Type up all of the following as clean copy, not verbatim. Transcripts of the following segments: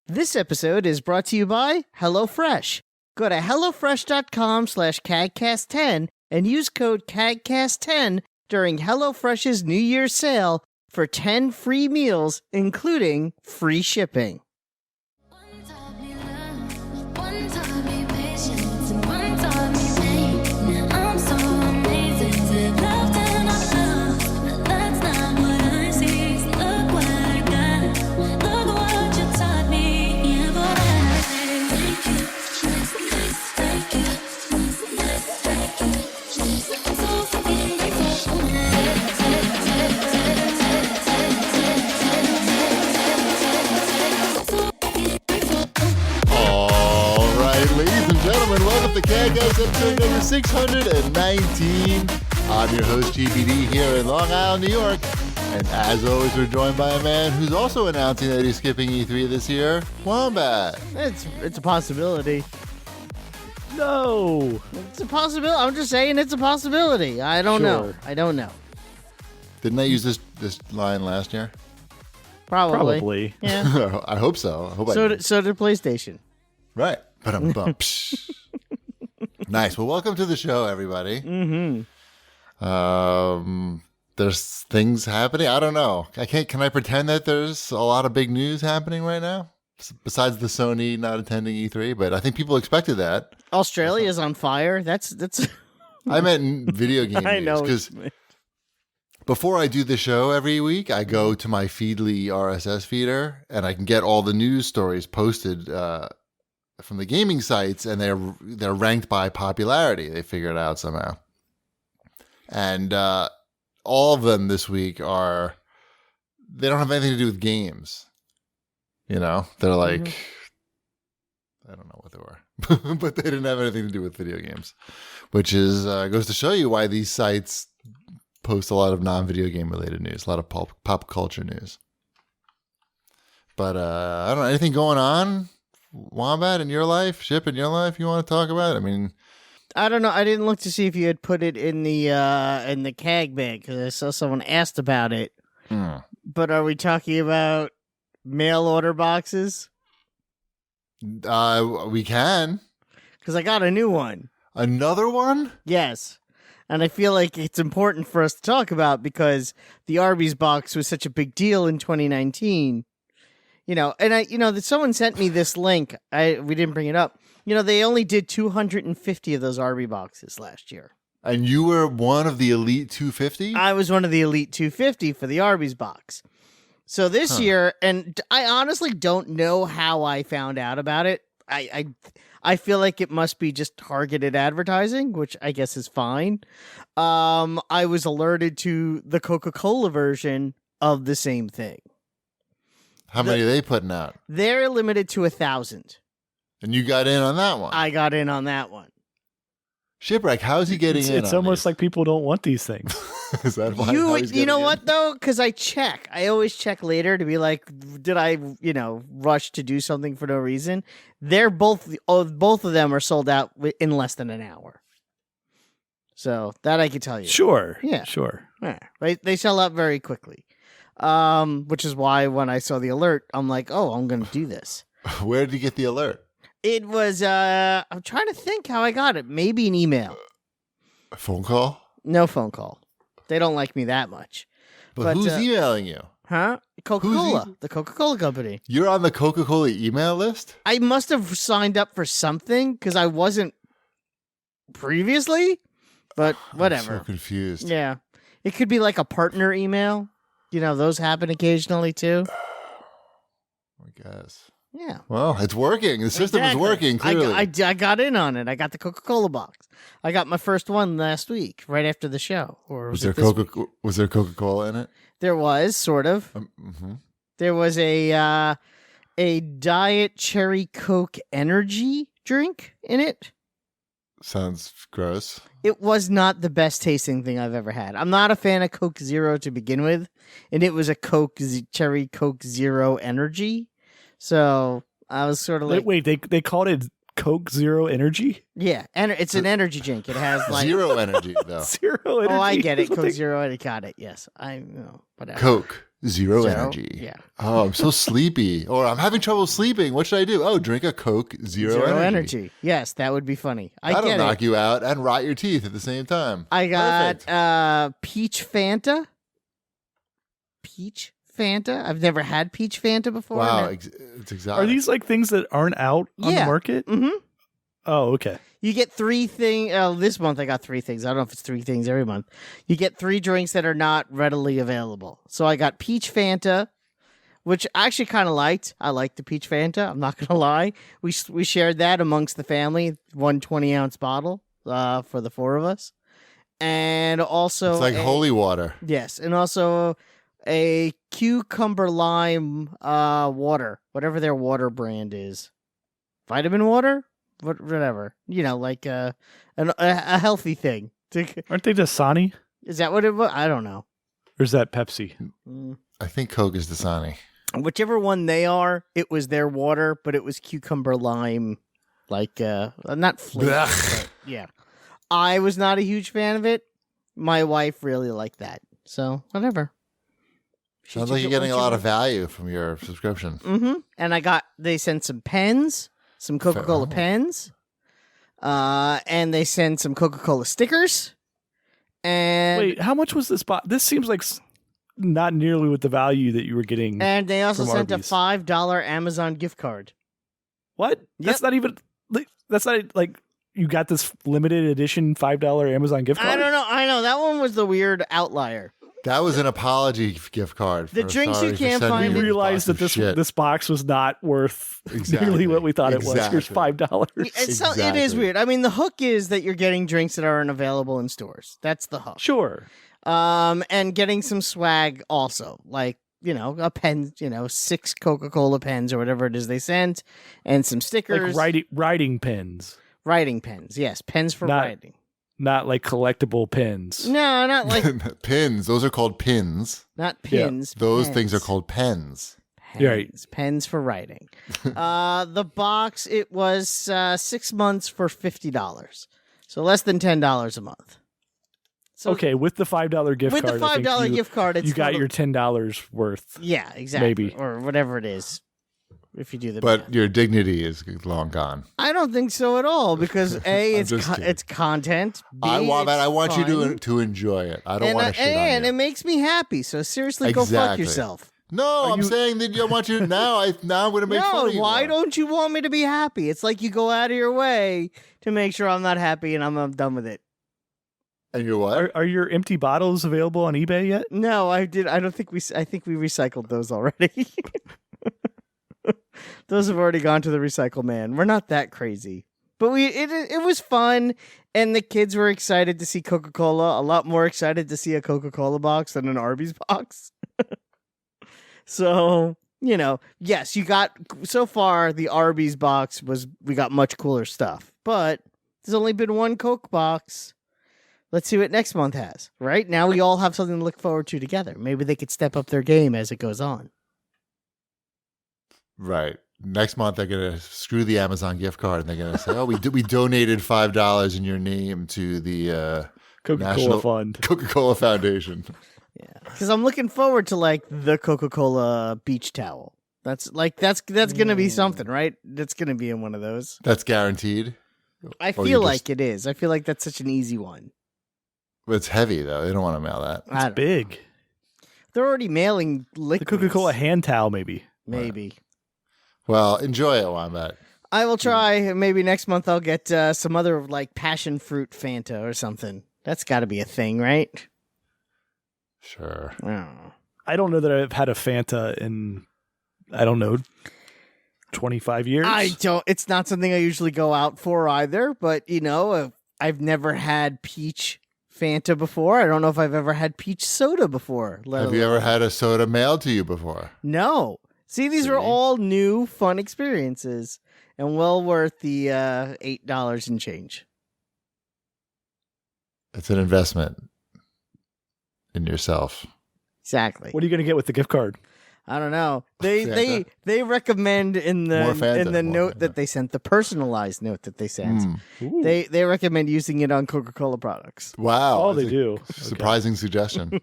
This episode is brought to you by HelloFresh. Go to HelloFresh.com/CAGcast10 and use code CAGcast10 during HelloFresh's New Year's sale for 10 free meals, including free shipping. Welcome to CAGcast episode number 619. I'm your host, GPD, here in Long Island, New York. And as always, we're joined by a man who's also announcing that he's skipping E3 this year, Wombat. It's a possibility. No. It's a possibility. I'm just saying it's a possibility. I don't know. Didn't I use this line last year? Probably. Yeah. I hope so. So did PlayStation. Right. Nice. Well, welcome to the show, everybody. Mm-hmm. There's things happening. I don't know. Can I pretend that there's a lot of big news happening right now? Besides the Sony not attending E3, but I think people expected that. Australia is on fire. That's. I meant video game I news. know. Because before I do the show every week, I go to my Feedly RSS feeder, and I can get all the news stories posted from the gaming sites, and they're ranked by popularity. They figure it out somehow. And all of them this week they don't have anything to do with games. You know, they're like, I don't know what they were, but they didn't have anything to do with video games, which is goes to show you why these sites post a lot of non-video game related news, a lot of pop culture news. But I don't know, anything going on, Wombat, in your life, Ship, in your life, you want to talk about? I mean, I don't know. I didn't look to see if you had put it in the CAG bag because I saw someone asked about it. But are we talking about mail order boxes? We can. Because I got a new one. Another one? Yes. And I feel like it's important for us to talk about because the Arby's box was such a big deal in 2019. That someone sent me this link. We didn't bring it up. They only did 250 of those Arby boxes last year. And you were one of the elite 250? I was one of the elite 250 for the Arby's box. So this year, and I honestly don't know how I found out about it. I feel like it must be just targeted advertising, which I guess is fine. I was alerted to the Coca-Cola version of the same thing. How many are they putting out? They're limited to 1,000. And you got in on that one? I got in on that one. Shipwreck, how's he getting in It's on almost these? like people don't want these things. Is that why? You know what, though? Because I check. I always check later to be like, did I, rush to do something for no reason? They're both of them are sold out in less than an hour. So that I can tell you. Sure. Yeah. Sure. Yeah. They sell out very quickly. Which is why when I saw the alert, I'm like, oh, I'm going to do this. Where did you get the alert? It was, I'm trying to think how I got it. Maybe an email. A phone call? No phone call. They don't like me that much. But who's emailing you? Huh? Coca-Cola. The Coca-Cola company. You're on the Coca-Cola email list? I must have signed up for something because I wasn't previously, but whatever. I'm so confused. Yeah. It could be like a partner email. Those happen occasionally too. I guess. Yeah. Well, it's working. The system is working, clearly. I got in on it. I got the Coca-Cola box. I got my first one last week, right after the show. Or was there Coca-Cola in it? There was, sort of. There was a Diet Cherry Coke energy drink in it. Sounds gross. It was not the best tasting thing I've ever had. I'm not a fan of Coke Zero to begin with, and it was a Cherry Coke Zero energy. So I was sort of like, wait, they called it Coke Zero Energy? Yeah, and it's an energy drink. It has like zero energy though. Zero energy. Oh, I get it. Coke Zero. I got it. Yes, I know. Whatever. Coke Zero energy. Yeah. Oh, I'm so sleepy. Or I'm having trouble sleeping. What should I do? Oh, drink a Coke Zero energy. Yes, that would be funny. That'll knock you out and rot your teeth at the same time. I got Perfect. peach Fanta. Peach Fanta? I've never had peach Fanta before. Wow, it's exotic. Are these like things that aren't out on the market? Mm-hmm. Oh, okay. You get 3 things. This month I got 3 things. I don't know if it's 3 things every month. You get 3 drinks that are not readily available. So I got peach Fanta, which I actually kind of liked. I liked the peach Fanta. I'm not gonna lie. We shared that amongst the family. 1 20-ounce bottle for the 4 of us, and also It's like holy water. Yes, and also a cucumber lime water, whatever their water brand is, vitamin water. Whatever, like a healthy thing. Aren't they Dasani? Is that what it was? I don't know. Or is that Pepsi? I think Coke is Dasani. Whichever one they are, it was their water, but it was cucumber lime, not flavor. But yeah, I was not a huge fan of it. My wife really liked that, so whatever. Sounds like you're getting a lot of value from your subscription. Mm-hmm. And they sent some pens. Some Coca-Cola pens, and they send some Coca-Cola stickers. And wait, how much was this box? This seems like not nearly with the value that you were getting. And they also sent Arby's. a $5 Amazon gift card. What? That's not even. That's not like you got this limited edition $5 Amazon gift card. I don't know. I know that one was the weird outlier. That was an apology gift card. The drinks you can't We find. realized that this box was not worth nearly what we thought it was. Here's $5. It is weird. I mean, the hook is that you're getting drinks that aren't available in stores. That's the hook. Sure. And getting some swag also, like a pen, 6 Coca-Cola pens or whatever it is they sent, and some stickers. Like writing pens. Writing pens, yes, pens for writing. Not like collectible pins. No, not like pins. Those are called pins. Not pins. Yeah. Those pens. things are called pens. Right. Pens for writing. The box, it was 6 months for $50, so less than $10 a month. So okay, with the $5 gift with card, the $5 gift card, it's you got your $10 worth. Yeah, exactly. Maybe, or whatever it is. If you do the but math. Your dignity is long gone. I don't think so at all because A, it's content. B, I want fun, you to enjoy it. I don't want to shit on you. And it makes me happy. So seriously, go fuck yourself. No, I'm saying that I want you to now. Now I'm going to make fun of you. Why don't you want me to be happy? It's like you go out of your way to make sure I'm not happy and I'm done with it. And you're what? Are your empty bottles available on eBay yet? No, I did. I don't think I think we recycled those already. Those have already gone to the recycle man. We're not that crazy. But it was fun, and the kids were excited to see Coca-Cola, a lot more excited to see a Coca-Cola box than an Arby's box. So, yes, so far the Arby's box we got much cooler stuff. But there's only been one Coke box. Let's see what next month has. Right? Now we all have something to look forward to together. Maybe they could step up their game as it goes on. Right. Next month they're gonna screw the Amazon gift card and they're gonna say, "Oh, we donated $5 in your name to the Coca-Cola Fund, Coca-Cola Foundation." Yeah, because I'm looking forward to the Coca-Cola beach towel. That's gonna be something, right? That's gonna be in one of those. That's guaranteed. I feel like it is. I feel like that's such an easy one. But it's heavy though. They don't want to mail that. It's big. They're already mailing liquids. The Coca-Cola hand towel, maybe. Maybe. Well, enjoy it, Wombat. I will try. Maybe next month I'll get some other passion fruit Fanta or something. That's got to be a thing, right? Sure. I don't know that I've had a Fanta in, 25 years. It's not something I usually go out for either, but I've never had peach Fanta before. I don't know if I've ever had peach soda before. Have you ever had a soda mailed to you before? No. See, these are all new, fun experiences and well worth the $8 and change. It's an investment in yourself. Exactly. What are you going to get with the gift card? I don't know. They recommend in the note that they sent, the personalized note that they sent. They recommend using it on Coca-Cola products. Wow. Oh, they do. Surprising suggestion.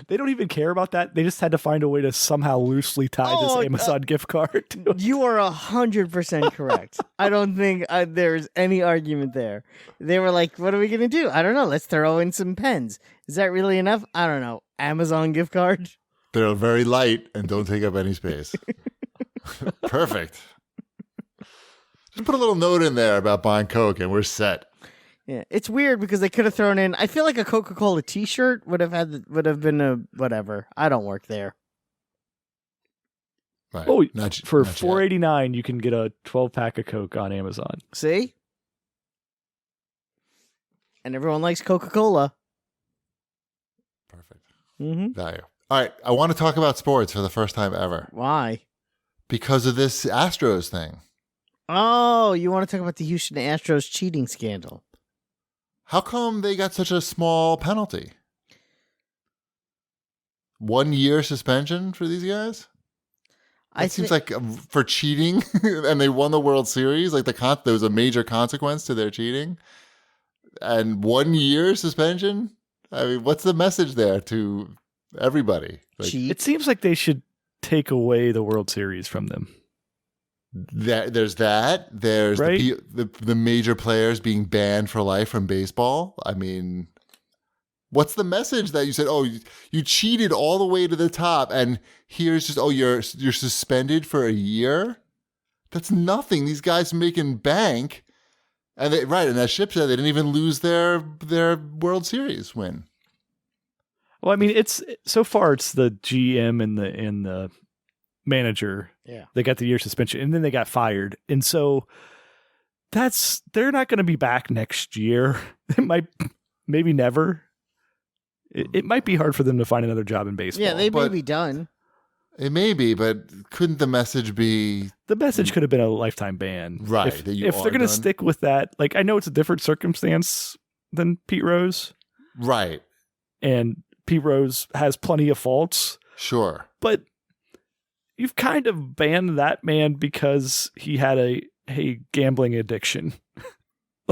They don't even care about that. They just had to find a way to somehow loosely tie this Amazon gift card to it. You are 100% correct. I don't think there's any argument there. They were like, what are we going to do? I don't know. Let's throw in some pens. Is that really enough? I don't know. Amazon gift card? They're very light and don't take up any space. Perfect. Just put a little note in there about buying Coke and we're set. Yeah, it's weird because they could have thrown in. I feel like a Coca-Cola T-shirt would have been a whatever. I don't work there. Right. Oh, for not $4.89, you can get a 12-pack of Coke on Amazon. See, and everyone likes Coca-Cola. Perfect. Mm-hmm. Value. All right, I want to talk about sports for the first time ever Why? because of this Astros thing. Oh, you want to talk about the Houston Astros cheating scandal? How come they got such a small penalty? 1 year suspension for these guys? It seems like for cheating, and they won the World Series. Like there was a major consequence to their cheating, and 1 year suspension. I mean, what's the message there to everybody? Like, cheat. It seems like they should take away the World Series from them. there's that. There's Right? the major players being banned for life from baseball. I mean, what's the message that you said? Oh, you cheated all the way to the top, and here's just you're suspended for a year. That's nothing. These guys are making bank, and and that ship said they didn't even lose their World Series win. Well, I mean, it's so far it's the GM and the manager. Yeah. They got the year suspension, and then they got fired, and so they're not going to be back next year. It might, maybe never. It might be hard for them to find another job in baseball. Yeah, they may be done. It may be, but couldn't the message be The message could have been a lifetime ban, right? If that you they're are going to done? stick with that, like I know it's a different circumstance than Pete Rose, Right. and Pete Rose has plenty of faults, Sure. but you've kind of banned that man because he had a gambling addiction.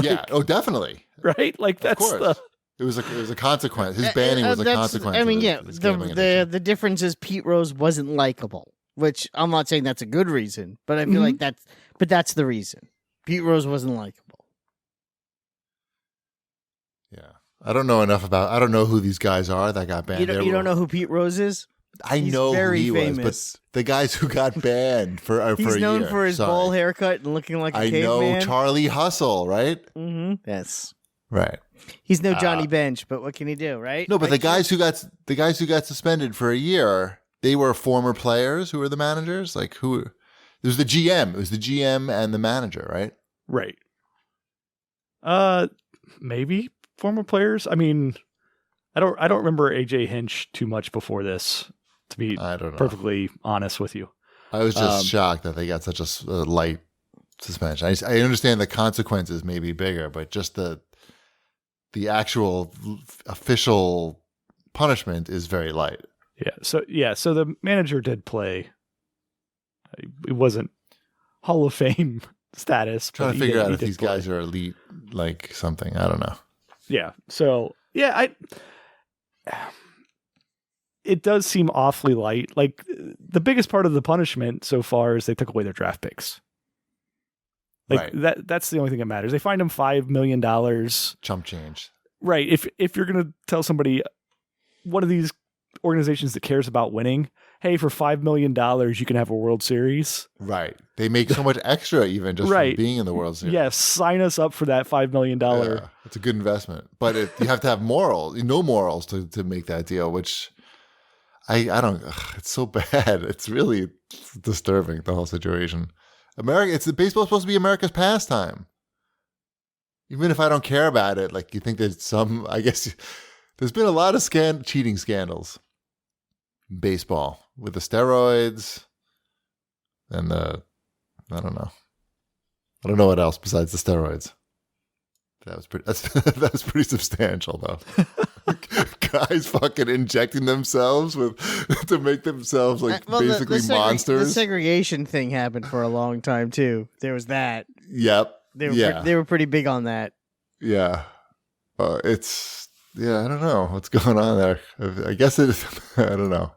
Yeah. Oh, definitely. Right? Like Of that's course. It was a consequence. His banning was a consequence. I mean, of yeah. his gambling The addiction. difference is Pete Rose wasn't likable, which I'm not saying that's a good reason, but I feel like that's the reason. Pete Rose wasn't likable. Yeah. I don't know who these guys are that got banned. You don't know who Pete Rose is? I He's know very who he famous. was, but the guys who got banned for a He's known year. for his Sorry. bowl haircut and looking like a I caveman. know Charlie Hustle, right? Mm-hmm. Yes. Right. He's no Johnny Bench, but what can he do, right? No, but Right, the guys who got suspended for a year, they were former players who were the managers. Like who? It was the GM. It was the GM and the manager, right? right. Maybe former players. I mean, I don't remember AJ Hinch too much before this, to be I don't know. perfectly honest with you. I was just shocked that they got such a light suspension. I understand the consequences may be bigger, but just the actual official punishment is very light. So the manager did play. It wasn't Hall of Fame status. Trying but to he figure did- out he if did these play. guys are elite, like something. I don't know. Yeah. So yeah, it does seem awfully light. Like the biggest part of the punishment so far is they took away their draft picks. Like Right. that's the only thing that matters. They fined him $5 million. Chump change. Right. If you're gonna tell somebody, one of these organizations that cares about winning, hey, for $5 million you can have a World Series. Right. They make so much extra even just Right. from being in the World Series. Yes, sign us up for that $5 million. Yeah, it's a good investment. But you have to have no morals to make that deal, which I don't, it's so bad. It's really disturbing, the whole situation. Baseball's supposed to be America's pastime. Even if I don't care about it, like you think there's I guess there's been a lot of cheating scandals in baseball with the steroids and I don't know. I don't know what else besides the steroids. That was pretty substantial though. Guys fucking injecting themselves to make themselves basically the monsters. The segregation thing happened for a long time too. There was that. Yep. They were pretty big on that. Yeah. It's Yeah, I don't know what's going on there. I guess it is. I don't know.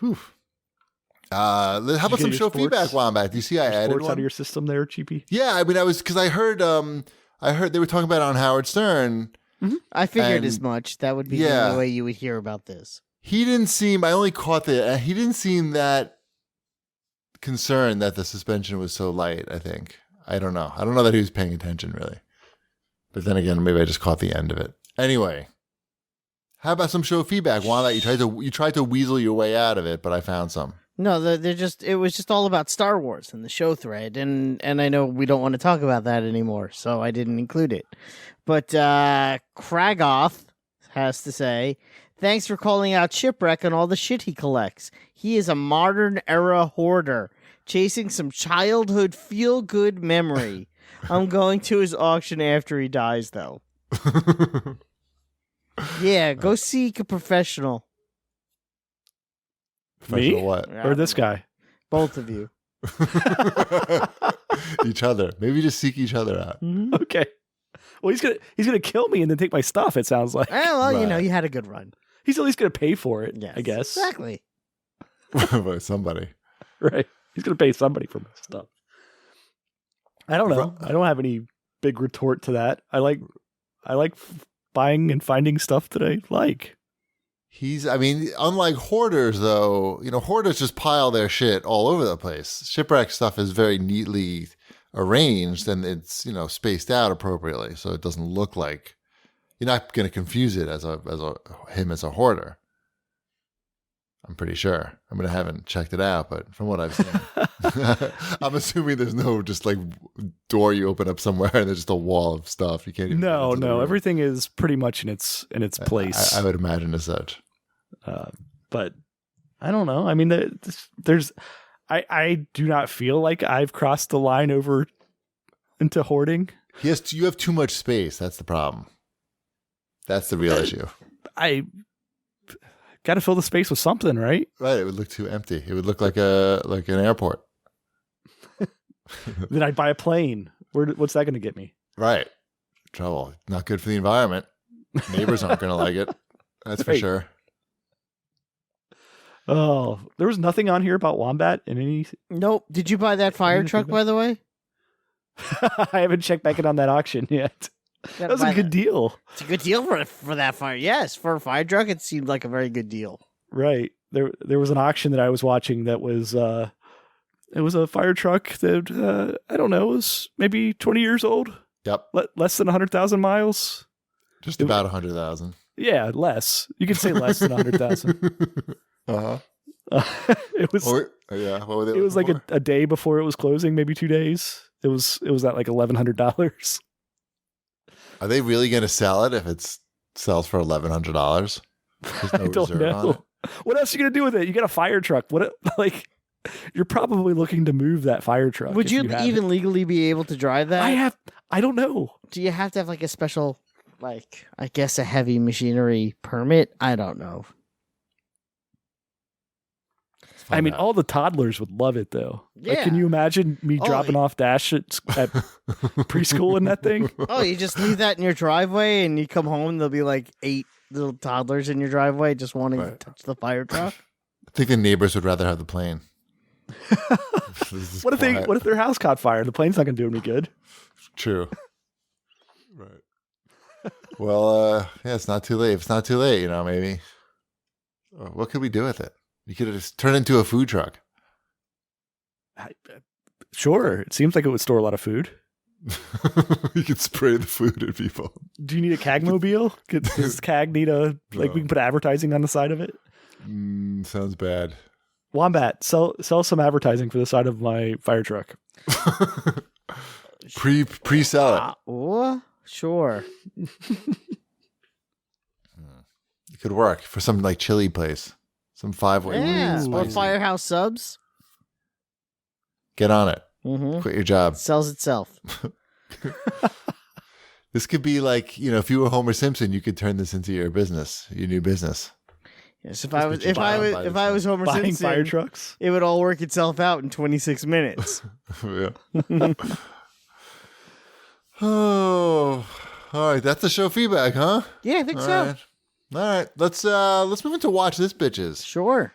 Whew. How about some get your show sports? feedback, Wombat? Do you see I added Sports out one? of your system there, Cheapy? Yeah, I mean, because I heard they were talking about it on Howard Stern. I figured And- as much. That would be the Yeah. only way you would hear about this. He didn't seem. I only caught he didn't seem that concerned that the suspension was so light. I think. I don't know. I don't know that he was paying attention really. But then again, maybe I just caught the end of it. Anyway, how about some show feedback? Wanda, you tried to weasel your way out of it, but I found some. No, it was just all about Star Wars in the show thread, and I know we don't want to talk about that anymore, so I didn't include it. But Kragoth has to say, thanks for calling out Shipwreck and all the shit he collects. He is a modern era hoarder, chasing some childhood feel-good memory. I'm going to his auction after he dies, though. Yeah, go seek a professional. Professional Me? what? Or this guy? Both of you. Each other. Maybe just seek each other out. Okay. Well, he's gonna kill me and then take my stuff. It sounds like Well, you know, Right. you had a good run. he's at least gonna pay for it. Yes, I guess. exactly. By somebody. Right. He's gonna pay somebody for my stuff. I don't know. I don't have any big retort to that. I like buying and finding stuff that I like. Unlike hoarders, though, hoarders just pile their shit all over the place. Shipwreck stuff is very neatly arranged and it's, spaced out appropriately. So it doesn't look like you're not going to confuse it as him as a hoarder. I'm pretty sure. I mean, I haven't checked it out, but from what I've seen, I'm assuming there's no just like door you open up somewhere and there's just a wall of stuff. You can't even. No, get into the room. everything is pretty much in its place. I would imagine as such. But I don't know. I mean, I do not feel like I've crossed the line over into hoarding. Yes, you have too much space. That's the problem. That's the real issue. I got to fill the space with something, right? Right. It would look too empty. It would look like an airport. Then I'd buy a plane. What's that going to get me? Right. Trouble. Not good for the environment. Neighbors aren't going to like it. That's for Right. sure. Oh, there was nothing on here about Wombat in any. Nope. Did you buy that fire truck, by the way? I haven't checked back in on that auction yet. That was a good deal. It's a good deal for that fire. Yes, for a fire truck, it seemed like a very good deal. Right. There was an auction that I was watching that was it was a fire truck that I don't know, was maybe 20 years old. Yep. Less than 100,000 miles. Just about 100,000. Yeah, less. You could say less than 100,000. Uh-huh. It was Yeah. What were they it was like looking a day before it was closing, maybe 2 days. It was at like $1,100. Are they really going to sell it if it sells for $1,100? There's no I don't reserve on it. know. What else are you gonna do with it? You got a fire truck. You're probably looking to move that fire truck. Would if you have even it. legally be able to drive that? I don't know. Do you have to have like a special, like, I guess a heavy machinery permit? I don't know. I mean, all the toddlers would love it though. Like, Yeah. can you imagine me Oh, dropping off Dash at preschool in that thing? Oh, you just leave that in your driveway and you come home and there'll be like 8 little toddlers in your driveway just wanting Right. to touch the fire truck. I think the neighbors would rather have the plane. What if their house caught fire? The plane's not gonna do any good. True. Right. Well, yeah, it's not too late. If it's not too late, maybe. What could we do with it? You could just turn it into a food truck. Sure, it seems like it would store a lot of food. You could spray the food at people. Do you need a CAG mobile? Does CAG need we can put advertising on the side of it? Sounds bad. Wombat, sell some advertising for the side of my fire truck. Pre-sell it. Oh, sure. It could work for some like chili place. Some 5-way. Yeah, or Spicy. Firehouse Subs. Get on it. Mm-hmm. Quit your job. Sells itself. This could be like, if you were Homer Simpson, you could turn this into your business, your new business. Yes, if I was Homer Buying Simpson, fire trucks. it would all work itself out in 26 minutes. Yeah. Oh, All right, that's the show feedback, huh? Yeah, I think All so. right. All right, let's move into Watch This, bitches. Sure.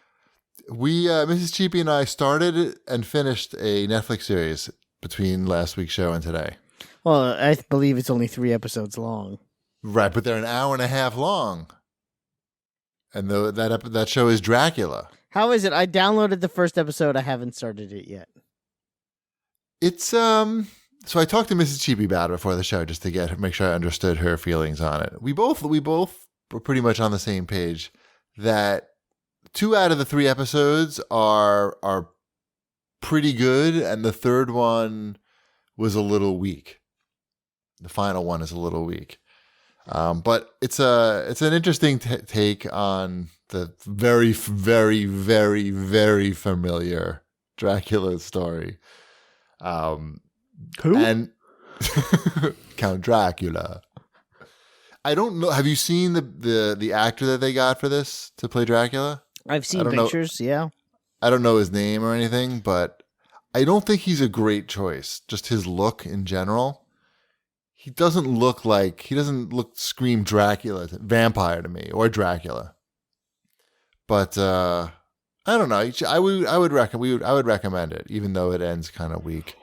We, Mrs. Cheapy and I started and finished a Netflix series between last week's show and today. Well, I believe it's only 3 episodes long. Right, but they're an hour and a half long. And that show is Dracula. How is it? I downloaded the first episode. I haven't started it yet. It's so I talked to Mrs. Cheapy about it before the show just to make sure I understood her feelings on it. We both were pretty much on the same page that 2 out of the 3 episodes are pretty good, and the third one was a little weak. The final one is a little weak. But it's an interesting take on the very, very, very, very familiar Dracula story. Who? And Count Dracula. I don't know. Have you seen the actor that they got for this to play Dracula? I've seen pictures, yeah. I don't know his name or anything, but I don't think he's a great choice. Just his look in general. He doesn't look scream Dracula, vampire to me, or Dracula. But I don't know. I would recommend it, even though it ends kind of weak.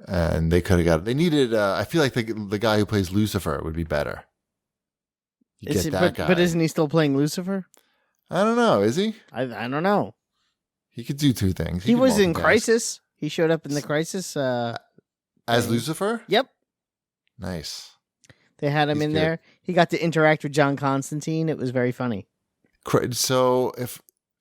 And they could have got it. They needed. I feel like the guy who plays Lucifer would be better. But isn't he still playing Lucifer? I don't know. Is he? I don't know. He could do 2 things. He was in Crisis. He showed up in the Crisis. As Lucifer? Yep. Nice. They had him He's in good. there. He got to interact with John Constantine. It was very funny. So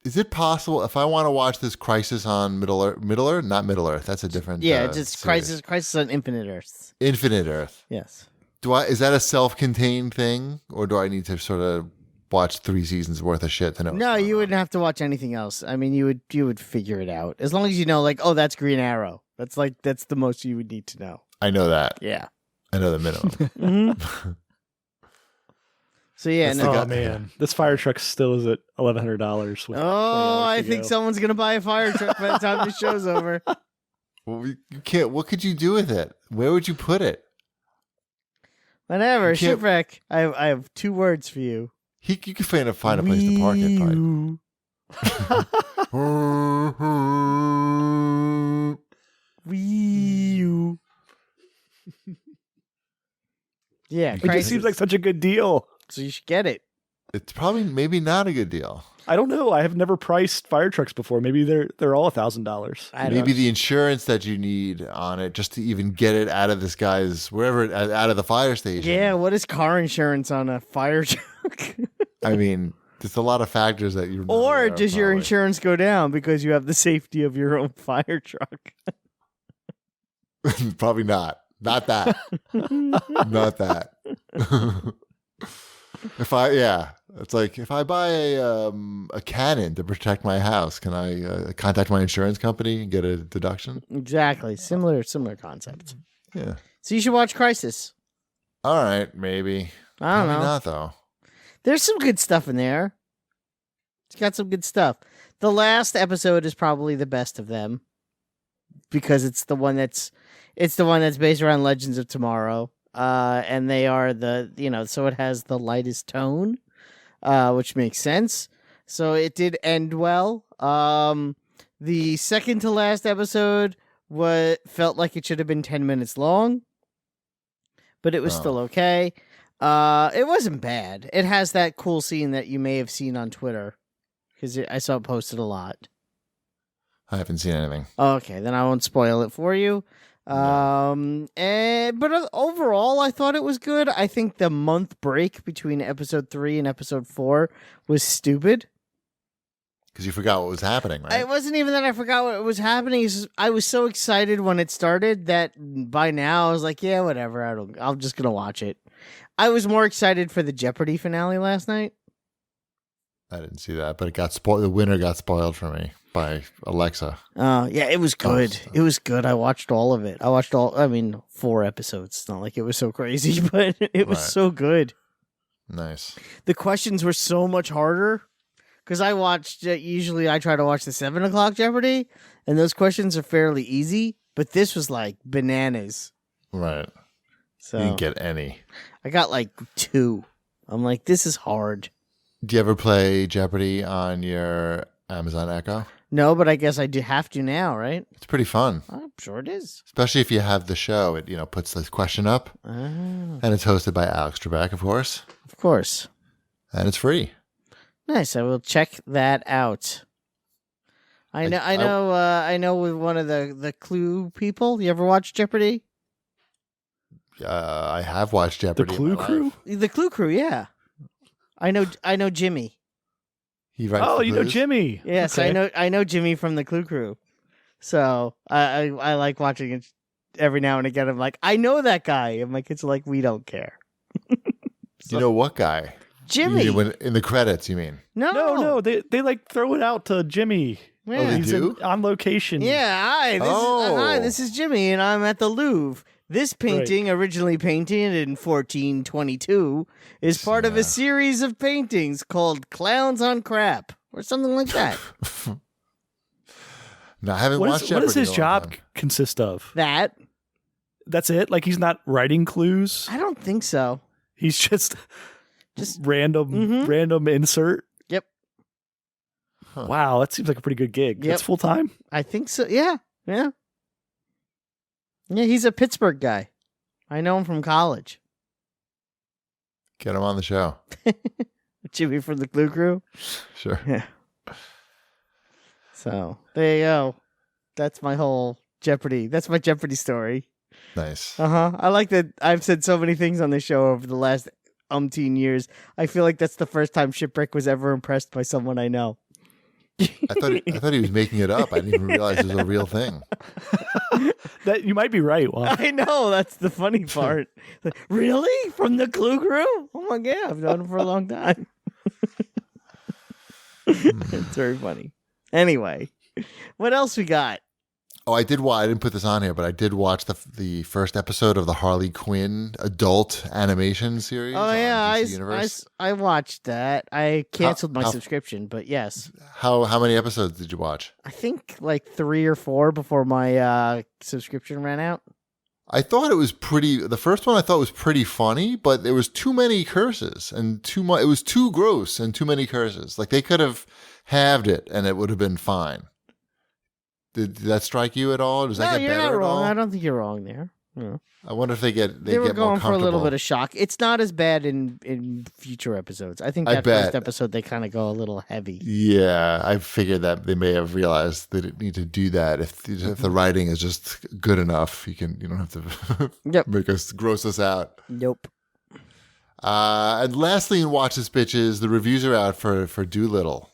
is it possible if I want to watch this Crisis on Middle Earth, not Middle Earth? That's a different. Yeah, just series. Crisis on Infinite Earths. Infinite Earth. Yes. Is that a self-contained thing, or do I need to sort of watch 3 seasons worth of shit to know? No, you wouldn't have to watch anything else. I mean, you would figure it out as long as you know, like, oh, that's Green Arrow. That's the most you would need to know. I know that. Yeah. I know the minimum. Mm-hmm. So yeah. Man, this fire truck still is at $1,100. Oh, I think someone's gonna buy a fire truck by the time the show's over. Well, you can't. What could you do with it? Where would you put it? Whatever, shipwreck. I have 2 words for you. You can find a place to park it. Wee. Yeah, it just seems like such a good deal. So you should get it. It's maybe not a good deal. I don't know. I have never priced fire trucks before. Maybe they're all $1,000. Maybe the insurance that you need on it just to even get it out of this guy's out of the fire station. Yeah, what is car insurance on a fire truck? I mean, there's a lot of factors that you're. Or does your insurance go down because you have the safety of your own fire truck? Probably not. Not that. Not that. It's like if I buy a cannon to protect my house, can I contact my insurance company and get a deduction? Exactly. Similar concept. Yeah. So you should watch Crisis. All right, maybe. I don't know. Not though. There's some good stuff in there. It's got some good stuff. The last episode is probably the best of them because it's the one that's based around Legends of Tomorrow. And they are so it has the lightest tone, which makes sense. So it did end well. The second to last episode felt like it should have been 10 minutes long, but it was still okay. It wasn't bad. It has that cool scene that you may have seen on Twitter because I saw it posted a lot. I haven't seen anything. Okay, then I won't spoil it for you. But overall, I thought it was good. I think the month break between episode 3 and episode 4 was stupid. Because you forgot what was happening, right? It wasn't even that I forgot what was happening. It's just, I was so excited when it started that by now I was like, yeah, whatever. I'm just going to watch it. I was more excited for the Jeopardy finale last night. I didn't see that, but it got spoiled. The winner got spoiled for me by Alexa. Oh, yeah, it was good. It was good. I watched all of it. 4 episodes. It's not like it was so crazy, but it was so good. Nice. The questions were so much harder because I watched, usually I try to watch the 7 o'clock Jeopardy, and those questions are fairly easy, but this was like bananas. Right. So You didn't get any. I got like 2. I'm like, this is hard. Do you ever play Jeopardy on your Amazon Echo? No, but I guess I do have to now, right? It's pretty fun, I'm sure it is. especially if you have the show. It puts this question up, and it's hosted by Alex Trebek, of course, Of course. and it's free. Nice. I will check that out. I know with one of the Clue people. You ever watch Jeopardy? I have watched The Jeopardy. in Clue my life. Crew? The Clue Crew, yeah. I know Jimmy. He writes Oh, the you know clues. Jimmy. Yes, Okay. I know Jimmy from the Clue Crew. So I like watching it every now and again. I'm like, I know that guy, and my kids are like, we don't care. You know what guy? Jimmy. You mean in the credits, you mean? No, they like throw it out to Jimmy. Yeah. Oh, they He's do? on location. Yeah, hi, this is Jimmy, and I'm at the Louvre. This painting, originally painted in 1422, is part of Yeah. a series of paintings called Clowns on Crap, or something like that. No, I haven't watched Jeopardy. What does his in a long job time. consist of? That? That's it? Like he's not writing clues? I don't think so. He's just Just- random Mhm. random insert? Yep. Huh. Wow, that seems like a pretty good gig. Yep. That's full time? I think so. Yeah. Yeah, he's a Pittsburgh guy. I know him from college. Get him on the show. Jimmy from the Clue Crew. Sure. Yeah. So there you go. That's my whole Jeopardy. That's my Jeopardy story. Nice. I like that I've said so many things on this show over the last umpteen years. I feel like that's the first time Shipwreck was ever impressed by someone I know. I thought he was making it up. I didn't even realize it was a real thing. That you might be right, Juan. I know, that's the funny part. Like, really? From the Clue Crew? Oh my god, I've known him for a long time. It's very funny. Anyway, what else we got? Oh, I didn't put this on here, but I did watch the first episode of the Harley Quinn adult animation series. Oh on yeah, DC Universe. I watched that. I canceled my how- subscription, but yes. How many episodes did you watch? I think like 3 or 4 before my subscription ran out. I thought it was pretty. The first one I thought was pretty funny, but there was too many curses and too much. It was too gross and too many curses. Like they could have halved it and it would have been fine. Did that strike you at all? Does that No, get you're better not at wrong. all? I don't think you're wrong there. No. I wonder if they They were get more going for a little comfortable. bit of shock. It's not as bad in future episodes. I think I that first bet. episode they kind of go a little heavy. Yeah, I figured that they may have realized they didn't need to do that. If the writing is just good enough, you don't have to Yep. make us gross us out. Nope. And lastly, in Watch This Bitches, the reviews are out for Doolittle,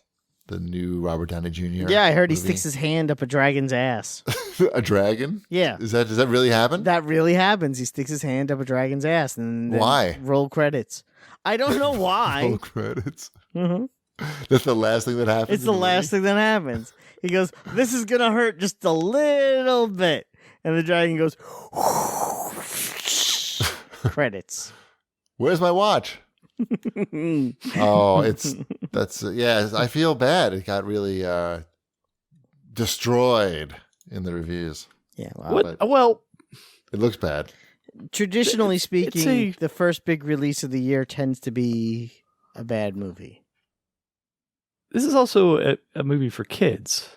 the new Robert Downey Jr. Yeah, I heard he movie. sticks his hand up a dragon's ass. A dragon? Yeah. Does that really happen? That really happens. He sticks his hand up a dragon's ass and then Why? roll credits. I don't know Roll why. credits. Mhm. That's the last thing that happens. It's the last thing that happens. He goes, "This is gonna hurt just a little bit," and the dragon goes, credits. Where's my watch? Oh, yeah. I feel bad. It got really destroyed in the reviews. Yeah. Wow. What? Well, It looks bad. Traditionally speaking, a- the first big release of the year tends to be a bad movie. this is also a movie for kids,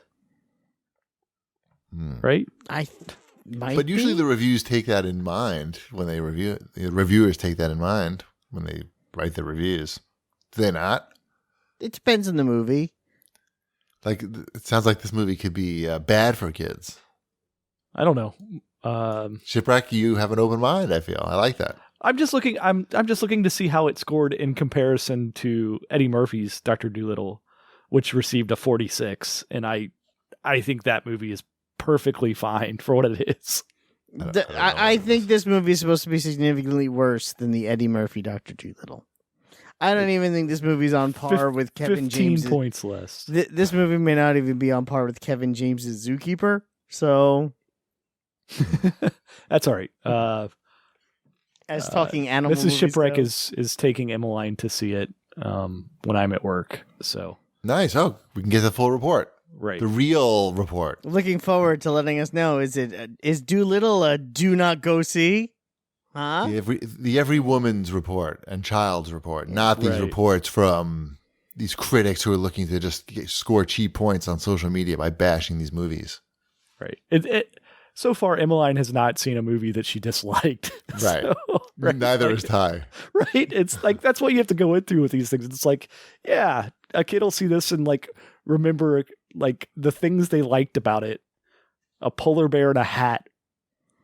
right? But usually the reviews take that in mind when they review it. The reviewers take that in mind when they write the reviews. Do they not? it depends on the movie. Like, it sounds like this movie could be bad for kids. I don't know. Shipwreck, you have an open mind, I feel. I like that. I'm just looking. I'm just looking to see how it scored in comparison to Eddie Murphy's Dr. Dolittle, which received a 46, and I think that movie is perfectly fine for what it is. I think this movie is supposed to be significantly worse than the Eddie Murphy Dr. Dolittle. I don't even think this movie's on par with Kevin 15 James. points less. This movie may not even be on par with Kevin James's Zookeeper. So, That's all right. as talking animal Mrs. movies Shipwreck go. is taking Emmeline to see it when I'm at work. So Nice. Oh, we can get the full report. right. The real report. Looking forward to letting us know. Is Doolittle a do not go see? Huh? The every woman's report and child's report, not these Right. reports from these critics who are looking to just score cheap points on social media by bashing these movies. Right. So far, Emmeline has not seen a movie that she disliked. Right. Neither is Ty. Right. It's like, that's what you have to go into with these things. It's like, yeah, a kid will see this and like remember like the things they liked about it. A polar bear and a hat,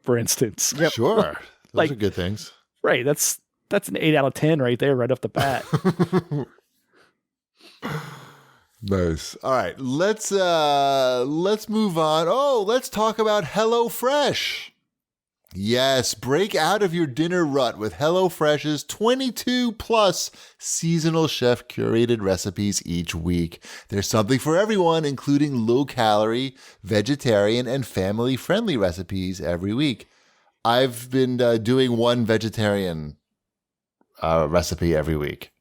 for instance. Yep. Sure. Those Like- are good things. Right. That's an 8 out of 10 right there, right off the bat. Nice. All right, let's move on. Oh, let's talk about HelloFresh. Yes, break out of your dinner rut with HelloFresh's 22 plus seasonal chef curated recipes each week. There's something for everyone, including low calorie, vegetarian, and family friendly recipes every week. I've been doing one vegetarian recipe every week,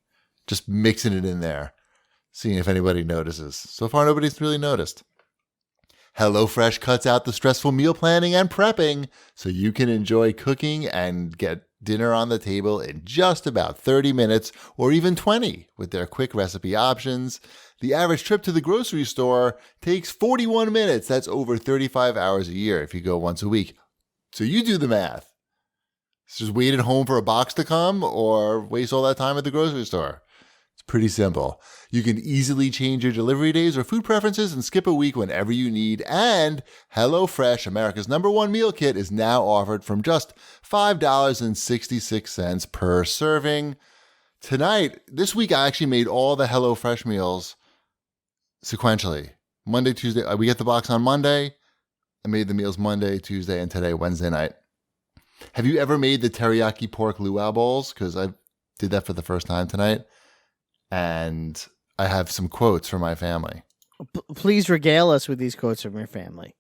just mixing it in there, seeing if anybody notices. So far, nobody's really noticed. HelloFresh cuts out the stressful meal planning and prepping so you can enjoy cooking and get dinner on the table in just about 30 minutes or even 20 with their quick recipe options. The average trip to the grocery store takes 41 minutes. That's over 35 hours a year if you go once a week. So you do the math. Just wait at home for a box to come or waste all that time at the grocery store. It's pretty simple. You can easily change your delivery days or food preferences and skip a week whenever you need. And HelloFresh, America's #1 meal kit, is now offered from just $5.66 per serving. This week, I actually made all the HelloFresh meals sequentially. Monday, Tuesday, we get the box on Monday. I made the meals Monday, Tuesday, and today, Wednesday night. Have you ever made the teriyaki pork luau bowls? Because I did that for the first time tonight. And I have some quotes from my family. Please regale us with these quotes from your family.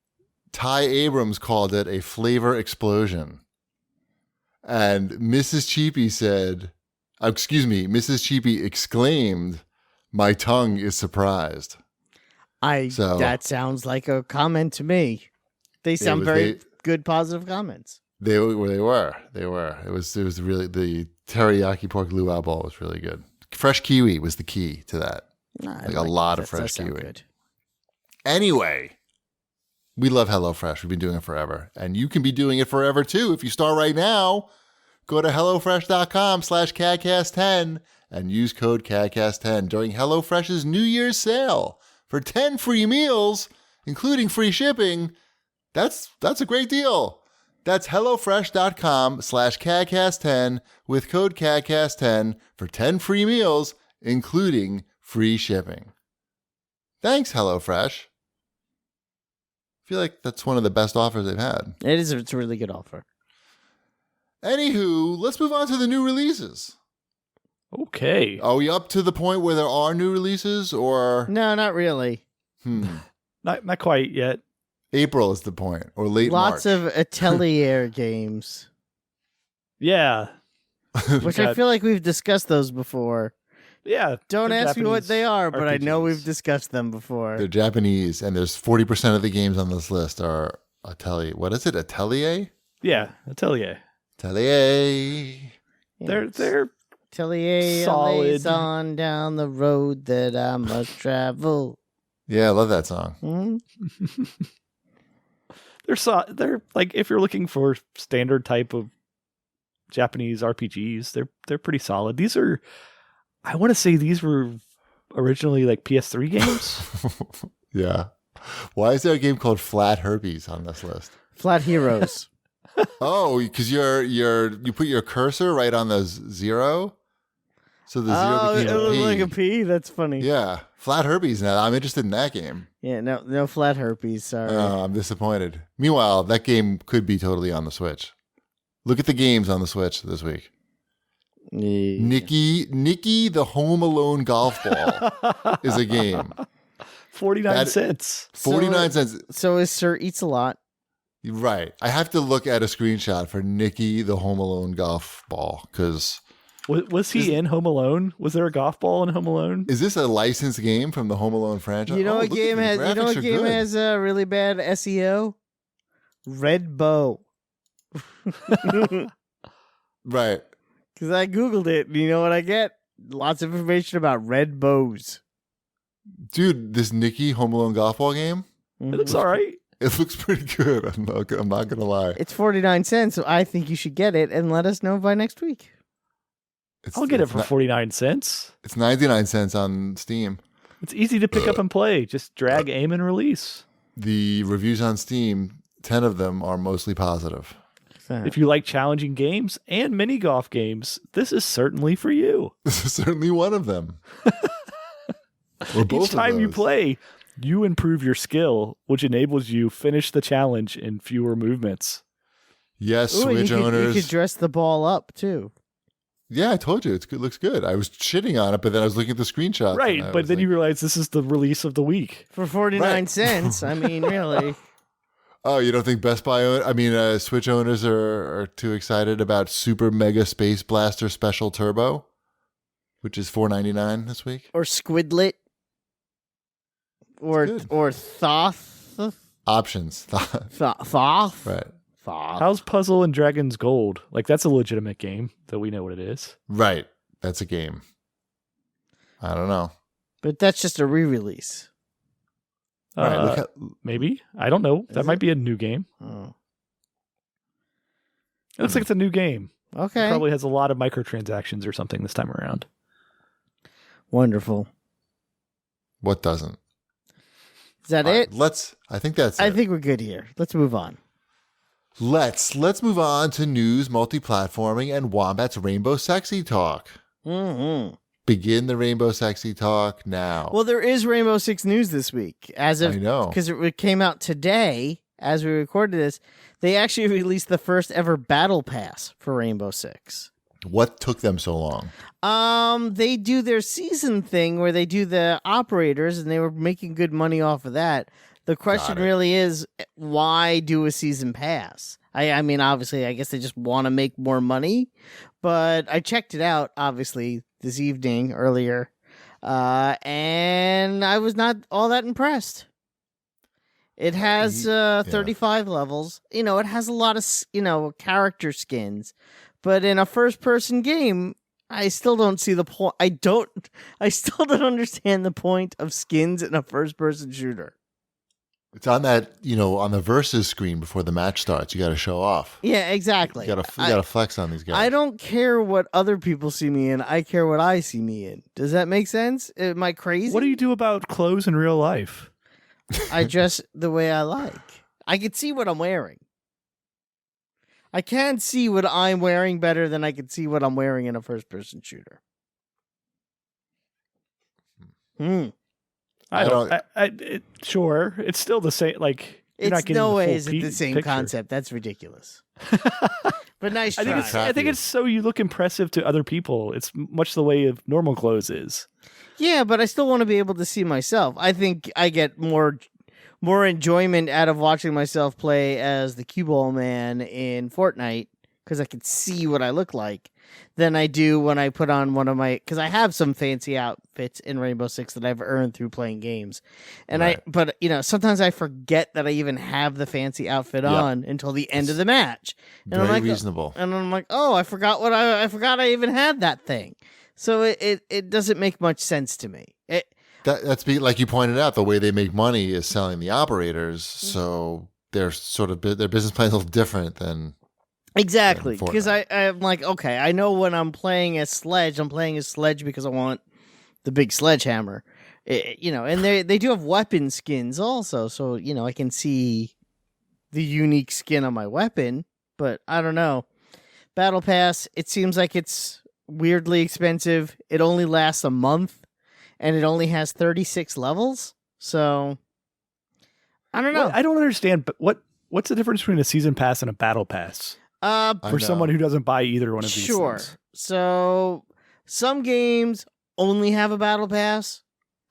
Ty Abrams called it a flavor explosion. And Mrs. Cheapy exclaimed, "My tongue is surprised." That sounds like a comment to me. They sound very good, positive comments. They were. It was really, the teriyaki pork luau bowl was really good. Fresh kiwi was the key to that. A lot of fresh kiwi. Good. Anyway, we love HelloFresh. We've been doing it forever. And you can be doing it forever too. If you start right now, go to HelloFresh.com/CAGcast10 and use code CAGcast10 during HelloFresh's New Year's sale for 10 free meals, including free shipping. That's a great deal. That's HelloFresh.com/CAGcast10 with code CAGcast10 for 10 free meals, including free shipping. Thanks, HelloFresh. I feel like that's one of the best offers they've had. It's a really good offer. Anywho, let's move on to the new releases. Okay. Are we up to the point where there are new releases, or No, not really. Not quite yet. April is the point, or late Lots March? of Atelier games, Yeah. which I feel like we've discussed those before. Yeah. Don't they're ask me what Japanese they are, but I know RPGs. we've discussed them before. They're Japanese, and there's 40% of the games on this list are Atelier. What is it? Atelier? Yeah. Atelier. Atelier. They're Atelier solid. lays on down the road that I must travel. Yeah, I love that song. Hmm? they're like, if you're looking for standard type of Japanese RPGs, they're pretty solid. These are, I want to say these were originally like PS3 games. Yeah. Why is there a game called Flat Herpes on this list? Flat Heroes. Oh, because you put your cursor right on the zero, so the zero It became a looked P. like a P. That's funny. Yeah, Flat Herpes. Now I'm interested in that game. Yeah, no flat herpes. Sorry. I'm disappointed. Meanwhile, that game could be totally on the Switch. Look at the games on the Switch this week. Yeah. Nikki the Home Alone golf ball is a game. 49 cents. 49 cents. So is Sir Eats a Lot. Right. I have to look at a screenshot for Nikki the Home Alone golf ball, because Was he in Home Alone? Was there a golf ball in Home Alone? is this a licensed game from the Home Alone franchise? You know what look at game the has? You know graphics what are game good. has really bad SEO? Red Bow. Right. Because I Googled it, and you know what I get? Lots of information about red bows. Dude, this Nikki Home Alone golf ball game, It looks all right. it looks pretty good. I'm not going to lie. It's 49 cents, so I think you should get it and let us know by next week. I'll get it for 49 cents. It's 99 cents on Steam. It's easy to pick up and play. Just drag, aim, and release. The reviews on Steam, 10 of them are mostly positive. If you like challenging games and mini golf games, this is certainly for you. This is certainly one of them. Or both Each time of you those. play, you improve your skill, which enables you finish the challenge in fewer movements. Yes, Ooh, Switch owners. You could dress the ball up, too. Yeah, I told you. It looks good. I was shitting on it, but then I was looking at the screenshots. Right, but then you realize this is the release of the week. For 49 cents, I mean, really. Oh, you don't think Switch owners are too excited about Super Mega Space Blaster Special Turbo, which is $4.99 this week? Or Squidlet. Or Thoth. Options. Thoth. Right. Thoth. How's Puzzle and Dragon's Gold? Like, that's a legitimate game, that we know what it is. Right. That's a game. I don't know. But that's just a re-release. Right, Maybe. I don't know. That Is might it? be a new game. Oh. It looks like it's a new game. Okay. It probably has a lot of microtransactions or something this time around. Wonderful. What doesn't? Is that All it? right, I think that's it. I think we're good here. Let's move on. Let's move on to news, multi-platforming, and Wombat's Rainbow Sexy Talk. Mm-hmm. Begin the Rainbow Sexy Talk now. Well, there is Rainbow Six news this week. I know. Because it came out today, as we recorded this, they actually released the first ever Battle Pass for Rainbow Six. What took them so long? They do their season thing where they do the operators, and they were making good money off of that. The question really is, why do a season pass? I mean, obviously, I guess they just want to make more money, but I checked it out, obviously, this evening earlier, and I was not all that impressed. It has 35 levels. You know, it has a lot of, character skins, but in a first-person game, I still don't see the point. I still don't understand the point of skins in a first-person shooter. It's on that, on the versus screen before the match starts. You got to show off. Yeah, exactly. You got to flex on these guys. I don't care what other people see me in. I care what I see me in. Does that make sense? Am I crazy? What do you do about clothes in real life? I dress the way I like. I can see what I'm wearing. I can see what I'm wearing better than I can see what I'm wearing in a first-person shooter. Sure, it's still the same. Like, you're not It's getting no the way full is it the same picture. concept. That's ridiculous. But nice try. I think it's so you look impressive to other people. It's much the way of normal clothes is. Yeah, but I still want to be able to see myself. I think I get more enjoyment out of watching myself play as the cue ball man in Fortnite because I can see what I look like than I do when I put on one of my, because I have some fancy outfits in Rainbow Six that I've earned through playing games. And but sometimes I forget that I even have the fancy outfit on until the end of the match. And Very I'm like, reasonable. And I'm like, oh, I forgot I even had that thing. So it doesn't make much sense to me. That's like you pointed out, the way they make money is selling the operators. So they're their business plan is a little different than exactly. Because I'm like, okay, I know when I'm playing as Sledge, I'm playing as Sledge because I want the big sledgehammer. And they do have weapon skins also, so I can see the unique skin on my weapon. But I don't know. Battle Pass. It seems like it's weirdly expensive. It only lasts a month, and it only has 36 levels. So I don't know. Well, I don't understand. But what's the difference between a season pass and a battle pass? For someone who doesn't buy either one of these things. So some games only have a battle pass,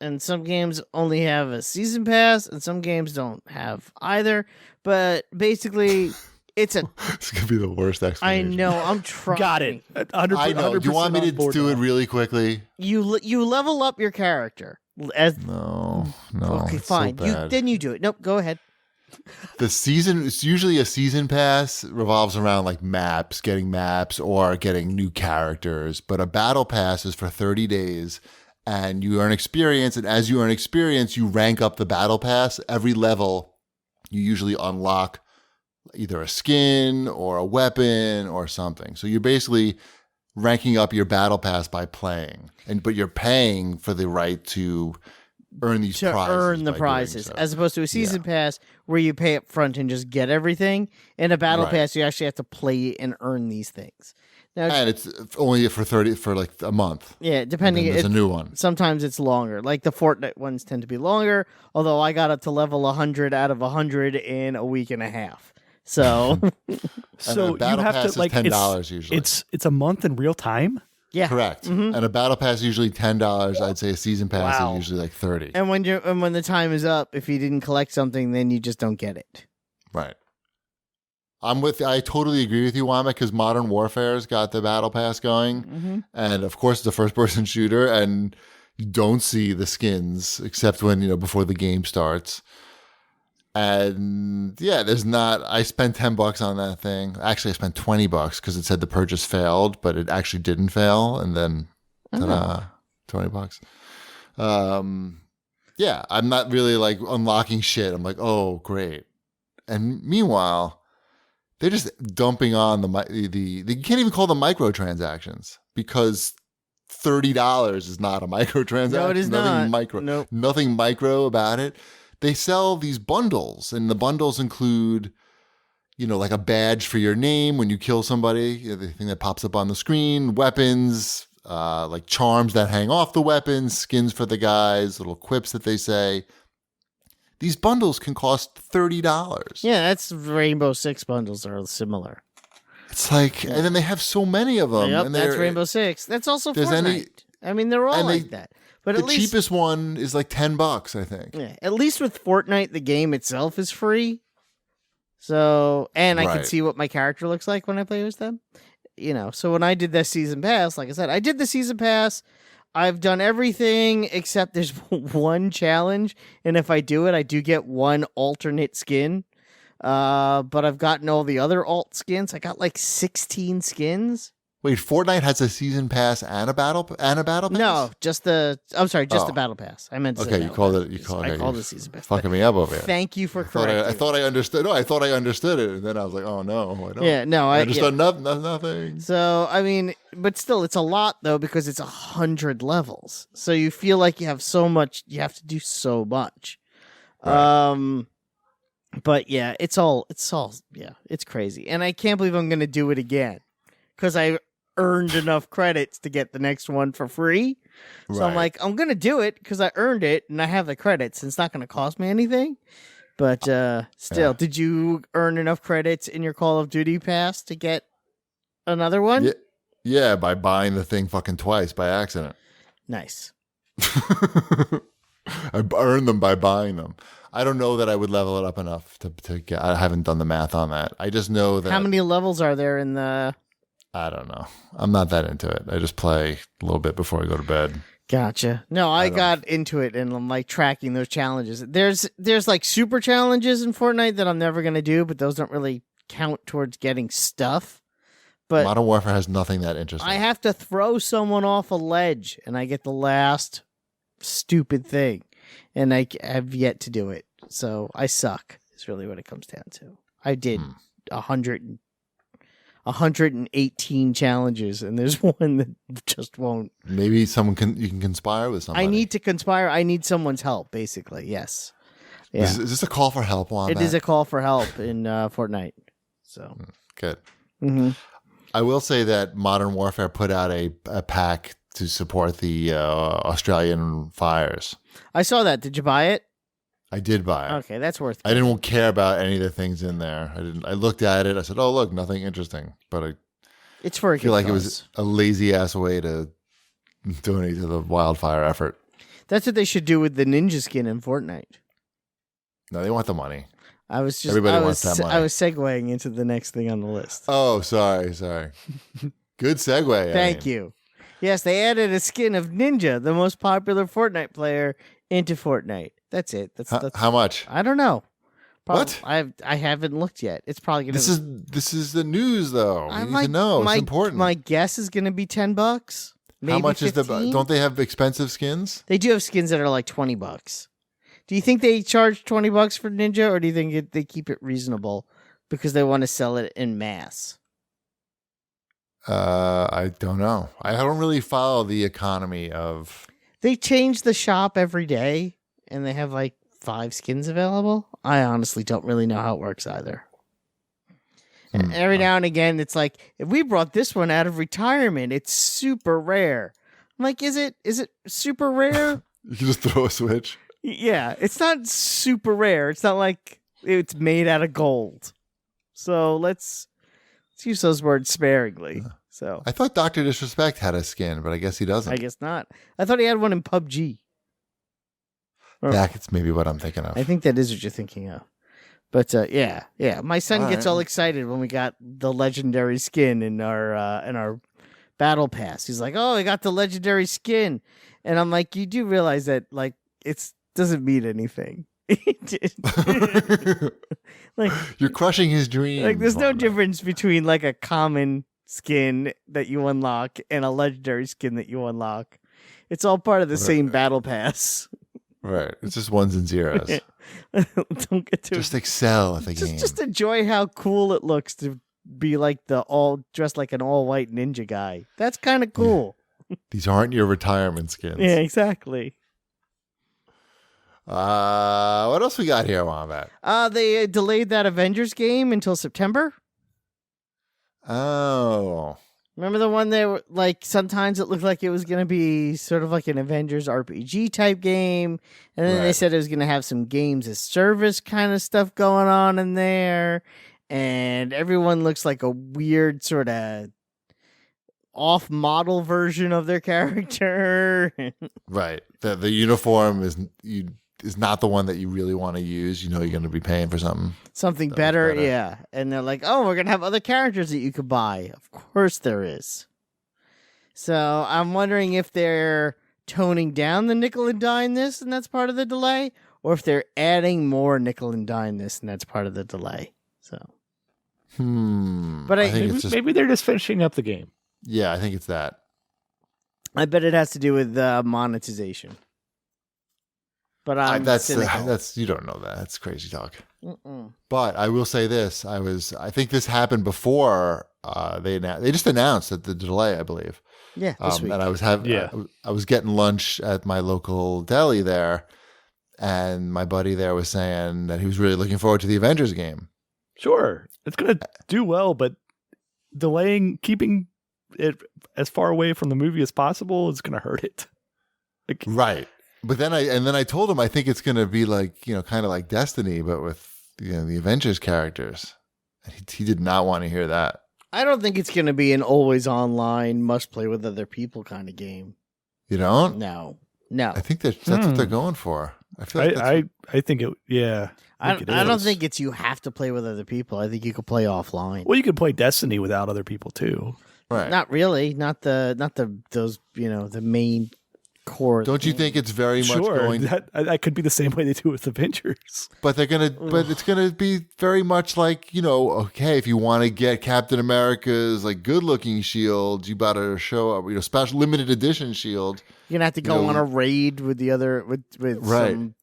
and some games only have a season pass, and some games don't have either. But basically, it's gonna be the worst explanation. I know. I'm trying. Got it. I know. Do you want me to do it really quickly? You level up your character. No. Okay, fine. So bad. Then you do it. Nope. Go ahead. The season, it's usually a season pass revolves around like maps, getting maps or getting new characters. But a battle pass is for 30 days and you earn experience. And as you earn experience, you rank up the battle pass. Every level, you usually unlock either a skin or a weapon or something. So you're basically ranking up your battle pass by playing, but you're paying for the right to earn these to prizes. earn the by doing prizes, so. as opposed to a season pass where you pay up front and just get everything. In a battle Right. pass, you actually have to play and earn these things. Now, And it's only for like a month. yeah, depending. And then there's a new one. Sometimes it's longer. Like the Fortnite ones tend to be longer. Although I got up to level 100 out of 100 in a week and a half. So So you battle have pass to like is $10 usually. It's a month in real time. yeah, Correct. Mhm. And a battle pass is usually $10. I'd say a season pass Wow. is usually like 30. And when the time is up, if you didn't collect something, then you just don't get it. Right. I totally agree with you, Wama, because Modern Warfare's got the battle pass going. Mm-hmm. And of course, it's a first person shooter, and you don't see the skins except when, before the game starts. And yeah, I spent $10 on that thing. Actually, I spent $20 because it said the purchase failed, but it actually didn't fail. And then, ta-da, $20. Yeah, I'm not really like unlocking shit. I'm like, oh, great. And meanwhile, they're just dumping on you can't even call them microtransactions because $30 is not a microtransaction. No, it is nothing not. Micro, Nope. Nothing micro about it. They sell these bundles, and the bundles include, like a badge for your name when you kill somebody, the thing that pops up on the screen, weapons, like charms that hang off the weapons, skins for the guys, little quips that they say. These bundles can cost $30. Yeah, that's Rainbow Six bundles are similar. It's like, and then they have so many of them. Yep, and that's Rainbow Six. That's also There's Fortnite. I mean, they're all and like that. But the at least, cheapest one is like $10, I think. yeah, at least with Fortnite, the game itself is free. So, and I can Right. see what my character looks like when I play with them. So when I did that season pass, like I said, I did the season pass. I've done everything except there's one challenge, and if I do it, I do get one alternate skin. But I've gotten all the other alt skins. I got like 16 skins. Wait, Fortnite has a season pass and a battle pass? No, just the Oh. battle pass. I meant to say Okay, you battle called pass. it. You called I it. called you're it season pass. fucking me up over here. Thank you for I correcting. thought I understood. No, I thought I understood it, and then I was like, oh no, I don't. Yeah, no, I I understood nothing. So I mean, but still, it's a lot though because it's 100 levels. So you feel like you have so much. You have to do so much. Right. But yeah, it's all. Yeah, it's crazy, and I can't believe I'm going to do it again because I earned enough credits to get the next one for free. So I'm Right. like, I'm going to do it because I earned it and I have the credits. And it's not going to cost me anything. But still, did you earn enough credits in your Call of Duty pass to get another one? Yeah, by buying the thing fucking twice by accident. Nice. I earned them by buying them. I don't know that I would level it up enough to get. I haven't done the math on that. I just know that. How many levels are there in the? I don't know. I'm not that into it. I just play a little bit before I go to bed. Gotcha. No, I got into it and I'm like tracking those challenges. There's like super challenges in Fortnite that I'm never gonna do, but those don't really count towards getting stuff. But Modern Warfare has nothing that interesting. I have to throw someone off a ledge and I get the last stupid thing. And I have yet to do it. So I suck is really what it comes down to. I did 118 challenges and there's one that just won't. Maybe you can conspire with somebody. I need to conspire. I need someone's help, basically. Yes. Yeah. Is this a call for help on It is a call for help in Fortnite. So Good. mhm. I will say that Modern Warfare put out a pack to support the Australian fires. I saw that. Did you buy it? I did buy it. Okay, that's worth. I didn't care about any of the things in there. I looked at it. I said, "Oh, look, nothing interesting." But I It's for a feel good like it cause. was a lazy ass way to donate to the wildfire effort. That's what they should do with the ninja skin in Fortnite. No, they want the money. I was just. Everybody I wants was, that money. I was segueing into the next thing on the list. Oh, sorry. Good segue. Thank you. Yes, they added a skin of Ninja, the most popular Fortnite player, into Fortnite. That's it. That's How much? I don't know, What? I haven't looked yet. It's probably gonna. This is the news, though. We need to know. It's important. My guess is gonna be $10. Maybe How much 15? is don't they have expensive skins? They do have skins that are like $20. Do you think they charge $20 for Ninja, or do you think they keep it reasonable because they want to sell it in mass? I don't know. I don't really follow the economy of. They change the shop every day, and they have like 5 skins available. I honestly don't really know how it works either. And every now and again, it's like, if we brought this one out of retirement, it's super rare. I'm like, is it super rare? You can just throw a switch. Yeah, it's not super rare. It's not like it's made out of gold. So let's use those words sparingly. So I thought Dr. Disrespect had a skin, but I guess he doesn't. I guess not. I thought he had one in PUBG. That's maybe what I'm thinking of. I think that is what you're thinking of. But yeah. My son gets all excited when we got the legendary skin in our battle pass. He's like, "Oh, I got the legendary skin," and I'm like, "You do realize that like it doesn't mean anything." Like you're crushing his dreams. Like there's no difference between like a common skin that you unlock and a legendary skin that you unlock. It's all part of the same battle pass. Right. It's just ones and zeros. Don't get to just excel at the game. Just enjoy how cool it looks to be like dressed like an all white ninja guy. That's kind of cool. Yeah. These aren't your retirement skins. Yeah, exactly. What else we got here, Wombat? They delayed that Avengers game until September. Oh. Remember the one there? Like sometimes it looked like it was going to be sort of like an Avengers RPG type game, and then they said it was going to have some games as service kind of stuff going on in there, and everyone looks like a weird sort of off-model version of their character. Right. The uniform is not the one that you really want to use. You know you're going to be paying for something better, yeah. And they're like, "Oh, we're going to have other characters that you could buy." Of course there is. So I'm wondering if they're toning down the nickel and dime this, and that's part of the delay, or if they're adding more nickel and dime this, and that's part of the delay. So, but I think maybe they're just finishing up the game. Yeah, I think it's that. I bet it has to do with monetization. But that's you don't know that. That's crazy talk. But I will say this: I think this happened before they just announced that the delay, I believe. Yeah, this week. And I was getting lunch at my local deli there, and my buddy there was saying that he was really looking forward to the Avengers game. Sure, it's gonna do well, but keeping it as far away from the movie as possible is gonna hurt it. Right. But then I told him I think it's going to be like, kind of like Destiny, but with the Avengers characters. And he did not want to hear that. I don't think it's going to be an always online, must play with other people kind of game. You don't? No. I think that's what they're going for. I feel like I think it. Yeah. I don't think it's you have to play with other people. I think you could play offline. Well, you could play Destiny without other people too. Right. Not really. Not those the main core. Don't you think it's very much going? That could be the same way they do with Avengers. But it's gonna be very much like, okay, if you want to get Captain America's like good looking shield, you better show up, special limited edition shield. You're gonna have to go on a raid with the other with some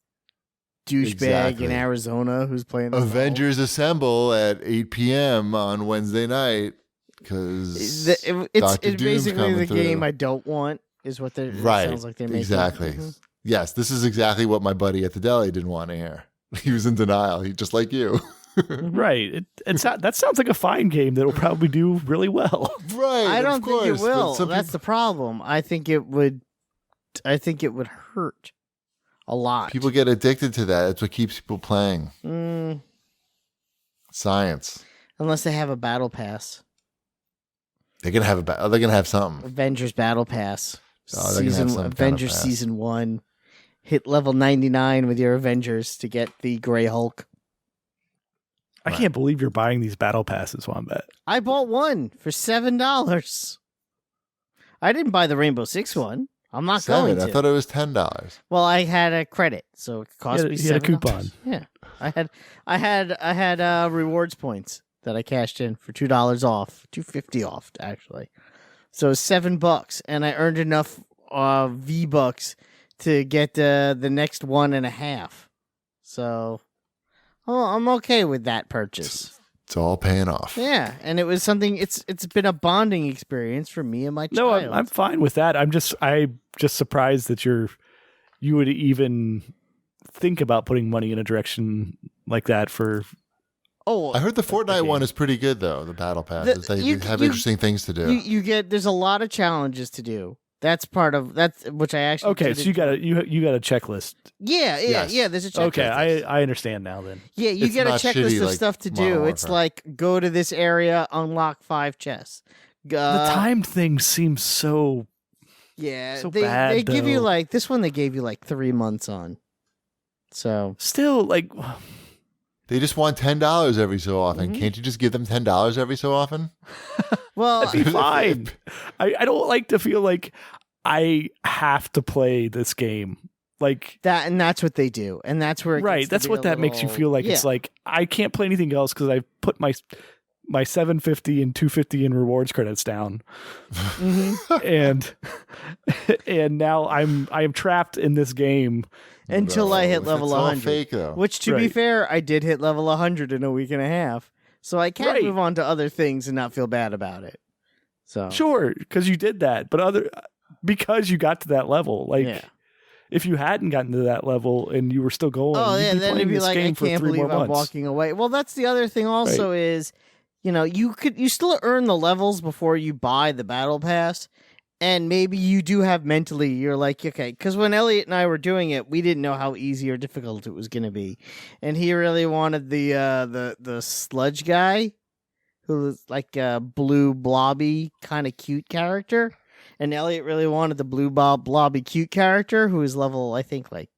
douchebag in Arizona who's playing Avengers Assemble at 8 p.m. on Wednesday night because it's basically the game I don't want. Is what it sounds like they're making. Exactly. Mm-hmm. Yes, this is exactly what my buddy at the deli didn't want to hear. He was in denial. He just like you. Right. That sounds like a fine game that will probably do really well. Right. I don't think it will. That's the problem. I think it would hurt a lot. People get addicted to that. It's what keeps people playing. Science. Unless they have a battle pass. They're gonna have something. Avengers Battle Pass. Avengers kind of Season 1. Hit level 99 with your Avengers to get the Grey Hulk. I can't believe you're buying these battle passes, Wombat. I bought one for $7. I didn't buy the Rainbow Six one. I'm not going to. I thought it was $10. Well, I had a credit, so it cost me $7. You had a coupon. Yeah. I had rewards points that I cashed in for $2 off, $2.50 off actually. So $7, and I earned enough V-Bucks to get the next 1.5. So, I'm okay with that purchase. It's all paying off. Yeah, and it was something. It's been a bonding experience for me and my No, child. I'm fine with that. I'm just surprised that you would even think about putting money in a direction like that for. Oh, I heard the Fortnite one is pretty good though. The battle pass, they have interesting things to do. You get there's a lot of challenges to do. That's part of which I actually. Okay, so you got a checklist. Yeah. There's a checklist. Okay, I understand now. Then. Yeah, you It's get a not checklist shitty of like stuff to Modern do. Warfare. It's like go to this area, unlock 5 chests. The timed thing seems so. Yeah, so they bad, give you though. like this one. They gave you like 3 months on. So Still, like, They just want $10 every so often. Mhm. Can't you just give them $10 every so often? well, that'd be fine. I don't like to feel like I have to play this game. Like that's what they do, and that's where it right. gets to That's be what a that makes you little- feel like. Yeah. It's like I can't play anything else because I put my 750 and 250 in rewards credits down, Mhm. and now I am trapped in this game. Until I hit It's level all 100. fake though. Which, to be Right. fair, I did hit level 100 in a week and a half. So I can Right. move on to other things and not feel bad about it. So Sure, because you did that, but because you got to that level, like. yeah. If you hadn't gotten to that level and you were still going, Oh you'd yeah, be then playing it'd be this like, I game for can't 3 believe more I'm months. walking away. Well, that's the other thing also is, you still earn the levels before you buy the battle pass. And maybe you do have mentally, you're like, okay, because when Elliot and I were doing it, we didn't know how easy or difficult it was going to be. And he really wanted the sludge guy, who was like a blue blobby kind of cute character. And Elliot really wanted the blue blobby cute character, who was level, I think, like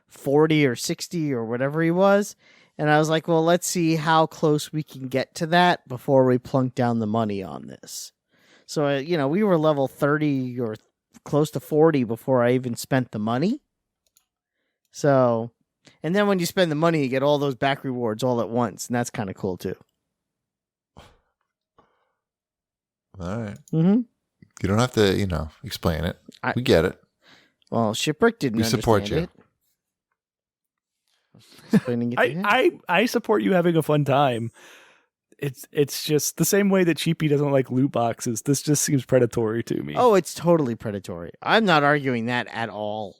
40 or 60 or whatever he was. And I was like, well, let's see how close we can get to that before we plunk down the money on this. So, we were level 30 or close to 40 before I even spent the money. So, and then when you spend the money, you get all those back rewards all at once. And that's kind of cool, too. All right. Mm-hmm. You don't have to, explain it. I- We get it. Well, Shipwreck didn't We support understand you. it. Explaining it to him. I support you having a fun time. It's just the same way that Cheapy doesn't like loot boxes. This just seems predatory to me. Oh, it's totally predatory. I'm not arguing that at all.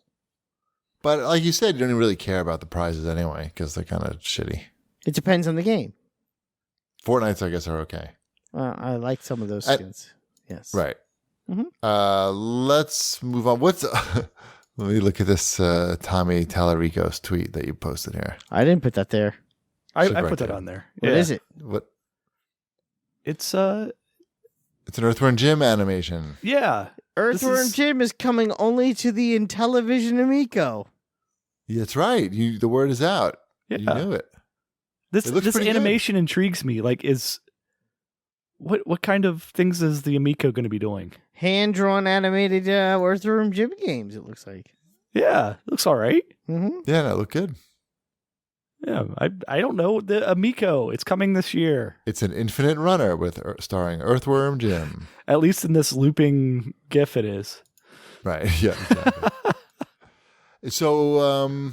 But like you said, you don't even really care about the prizes anyway because they're kind of shitty. It depends on the game. Fortnites, I guess, are okay. I like some of those I- skins. Yes. Right. Mhm. Let's move on. Let me look at this Tommy Talarico's tweet that you posted here. I didn't put that there. I Shipwreck put that did. on there. What is it? What? It's It's an Earthworm Jim animation. yeah. Earthworm is- Jim is coming only to the Intellivision Amico. That's right. The word is out. You Yeah. knew it. This It looks this pretty good. animation intrigues me. Like, what kind of things is the Amico going to be doing? Hand-drawn animated Earthworm Jim games, it looks like. Yeah, it looks all right. Mm-hmm. Yeah, that looked good. Yeah, I don't know the Amico. It's coming this year. It's an infinite runner starring Earthworm Jim. At least in this looping GIF, it is. Right. Yeah. Exactly. So,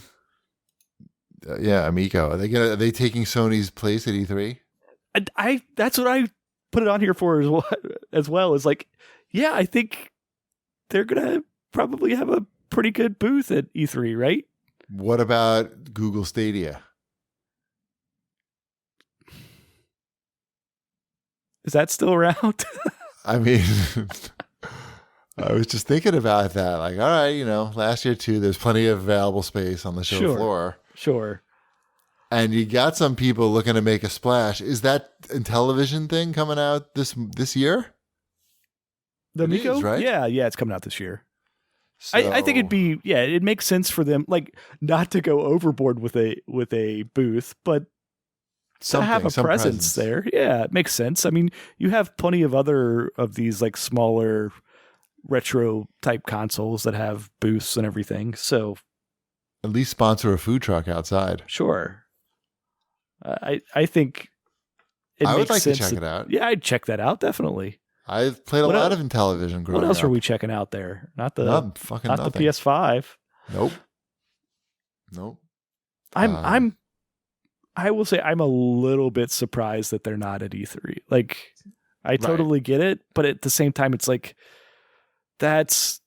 yeah, Amico. Are they taking Sony's place at E3? I that's what I put it on here for as well. Is like, yeah, I think they're gonna probably have a pretty good booth at E3, right? What about Google Stadia? Is that still around? I mean, I was just thinking about that. Like, all right, last year too, there's plenty of available space on the show Sure. floor. Sure. And you got some people looking to make a splash. Is that Intellivision thing coming out this year? The It Amico, is, right? Yeah, it's coming out this year. I think it makes sense for them, like, not to go overboard with a booth, but to have a some presence there. Yeah, it makes sense. I mean, you have plenty of other of these like smaller retro type consoles that have booths and everything. So At least sponsor a food truck outside. sure. I think I would makes like to sense check it out. Yeah, I'd check that out definitely. I've played a What lot el- of Intellivision growing What else up. are we checking out there? Not the Nothing, fucking not nothing. the PS5. Nope. Nope. I will say I'm a little bit surprised that they're not at E3. Like, I totally get it, but at the same time, it's like that's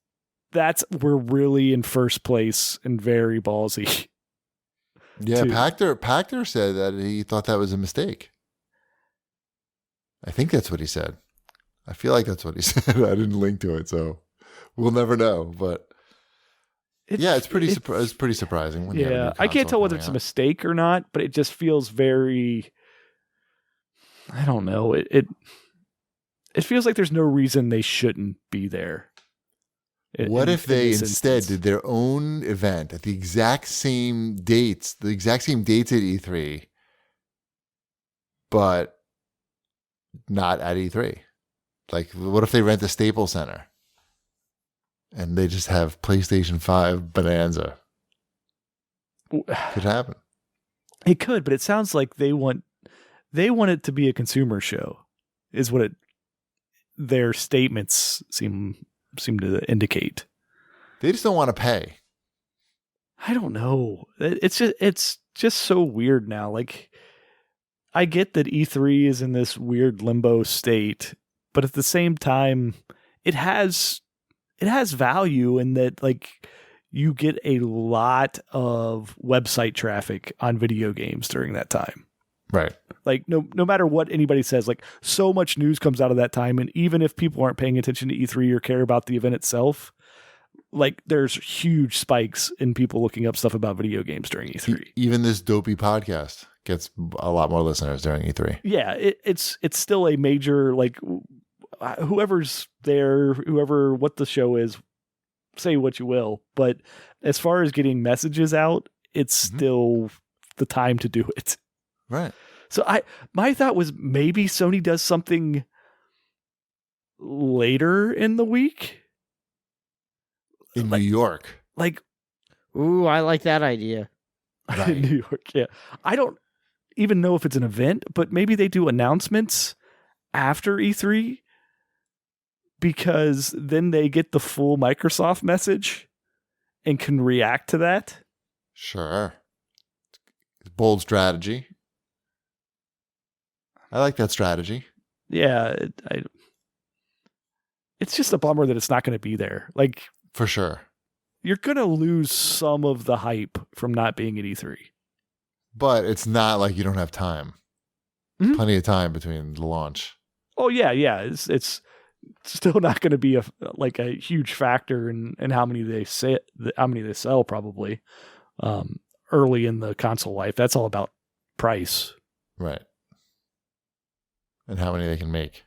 we're really in first place and very ballsy. Yeah, Pachter said that he thought that was a mistake. I think that's what he said. I feel like that's what he said. I didn't link to it, so we'll never know. But it's pretty surprising. When you have a new I can't console tell whether coming it's a out. mistake or not, but it just feels very. I don't know. It feels like there's no reason they shouldn't be there. What if they this instead instance. did their own event at the exact same dates at E3, but not at E3? Like, what if they rent the Staples Center and they just have PlayStation 5 Bonanza? Could happen. It could, but it sounds like they want it to be a consumer show, is what their statements seem to indicate. They just don't want to pay. I don't know. It's just so weird now. Like, I get that E3 is in this weird limbo state, but at the same time, it has value in that, like, you get a lot of website traffic on video games during that time. Right. Like, no matter what anybody says, like, so much news comes out of that time, and even if people aren't paying attention to E3 or care about the event itself, like, there's huge spikes in people looking up stuff about video games during E3. Even this dopey podcast gets a lot more listeners during E3. Yeah, it's still a major, like, whoever's there, what the show is, say what you will, but as far as getting messages out, it's still the time to do it. Right. So my thought was maybe Sony does something later in the week. In New York. Like, Ooh, I like that idea. Right. in New York, yeah. I don't even know if it's an event, but maybe they do announcements after E3 because then they get the full Microsoft message and can react to that. Sure. Bold strategy. I like that strategy. Yeah, it's just a bummer that it's not going to be there. Like, For sure. you're going to lose some of the hype from not being at E3. But it's not like you don't have time. Mhm. Plenty of time between the launch. Oh yeah. It's still not going to be a huge factor in how many they sell probably early in the console life. That's all about price. Right. And how many they can make.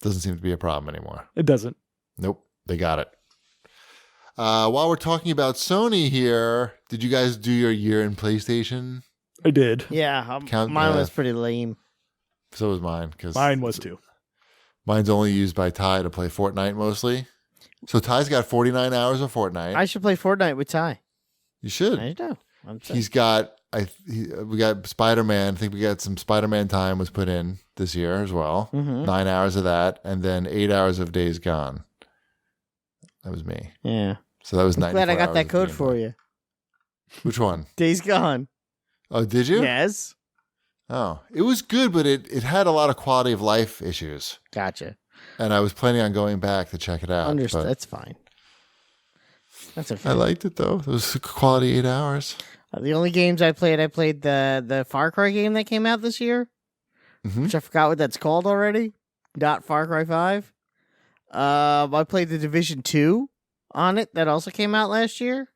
Doesn't seem to be a problem anymore. It doesn't. Nope. They got it. While we're talking about Sony here, did you guys do your year in PlayStation? I did. Yeah, Count mine that. was pretty lame. So was mine. Mine was too. Mine's only used by Ty to play Fortnite mostly. So Ty's got 49 hours of Fortnite. I should play Fortnite with Ty. You should. I know. He's got. We got Spider-Man. I think we got some Spider-Man time was put in this year as well. 9 hours of that, and then 8 hours of Days Gone. That was me. Yeah. So that was 94 Glad I got hours that of code gameplay. for you. Which one? Days Gone. Oh, did you? Yes. Oh, it was good, but it had a lot of quality of life issues, Gotcha. and I was planning on going back to check it out. Understood. but That's fine. That's okay. I liked it though. It was a quality 8 hours. The only games I played the Far Cry game that came out this year, Mhm. which I forgot what that's called already. Not Far Cry 5. I played the Division 2 on it that also came out last year.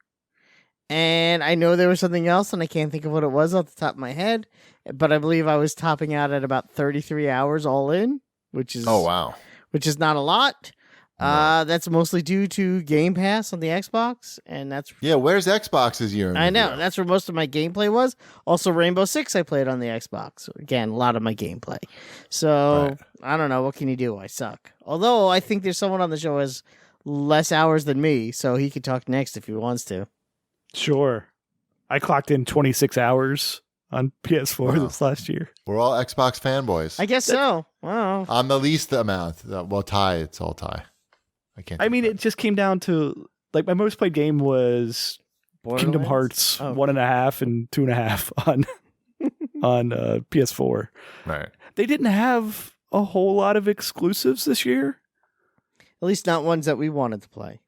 And I know there was something else, and I can't think of what it was off the top of my head. But I believe I was topping out at about 33 hours all in, which is Oh wow. which is not a lot. No. That's mostly due to Game Pass on the Xbox, and that's Yeah, where's Xbox's year? I know that's where most of my gameplay was. Also, Rainbow Six I played on the Xbox. Again, a lot of my gameplay. So Right. I don't know, what can you do? I suck. Although I think there's someone on the show who has less hours than me, so he could talk next if he wants to. Sure. I clocked in 26 hours on PS4 Wow. this last year. We're all Xbox fanboys. I guess so. Wow. I'm the least amount. Well, tie. It's all tie. I can't. I mean, it just came down to like my most played game was Kingdom Borderlands? Hearts Oh. 1.5 and 2.5 on PS4. Right. They didn't have a whole lot of exclusives this year. At least not ones that we wanted to play.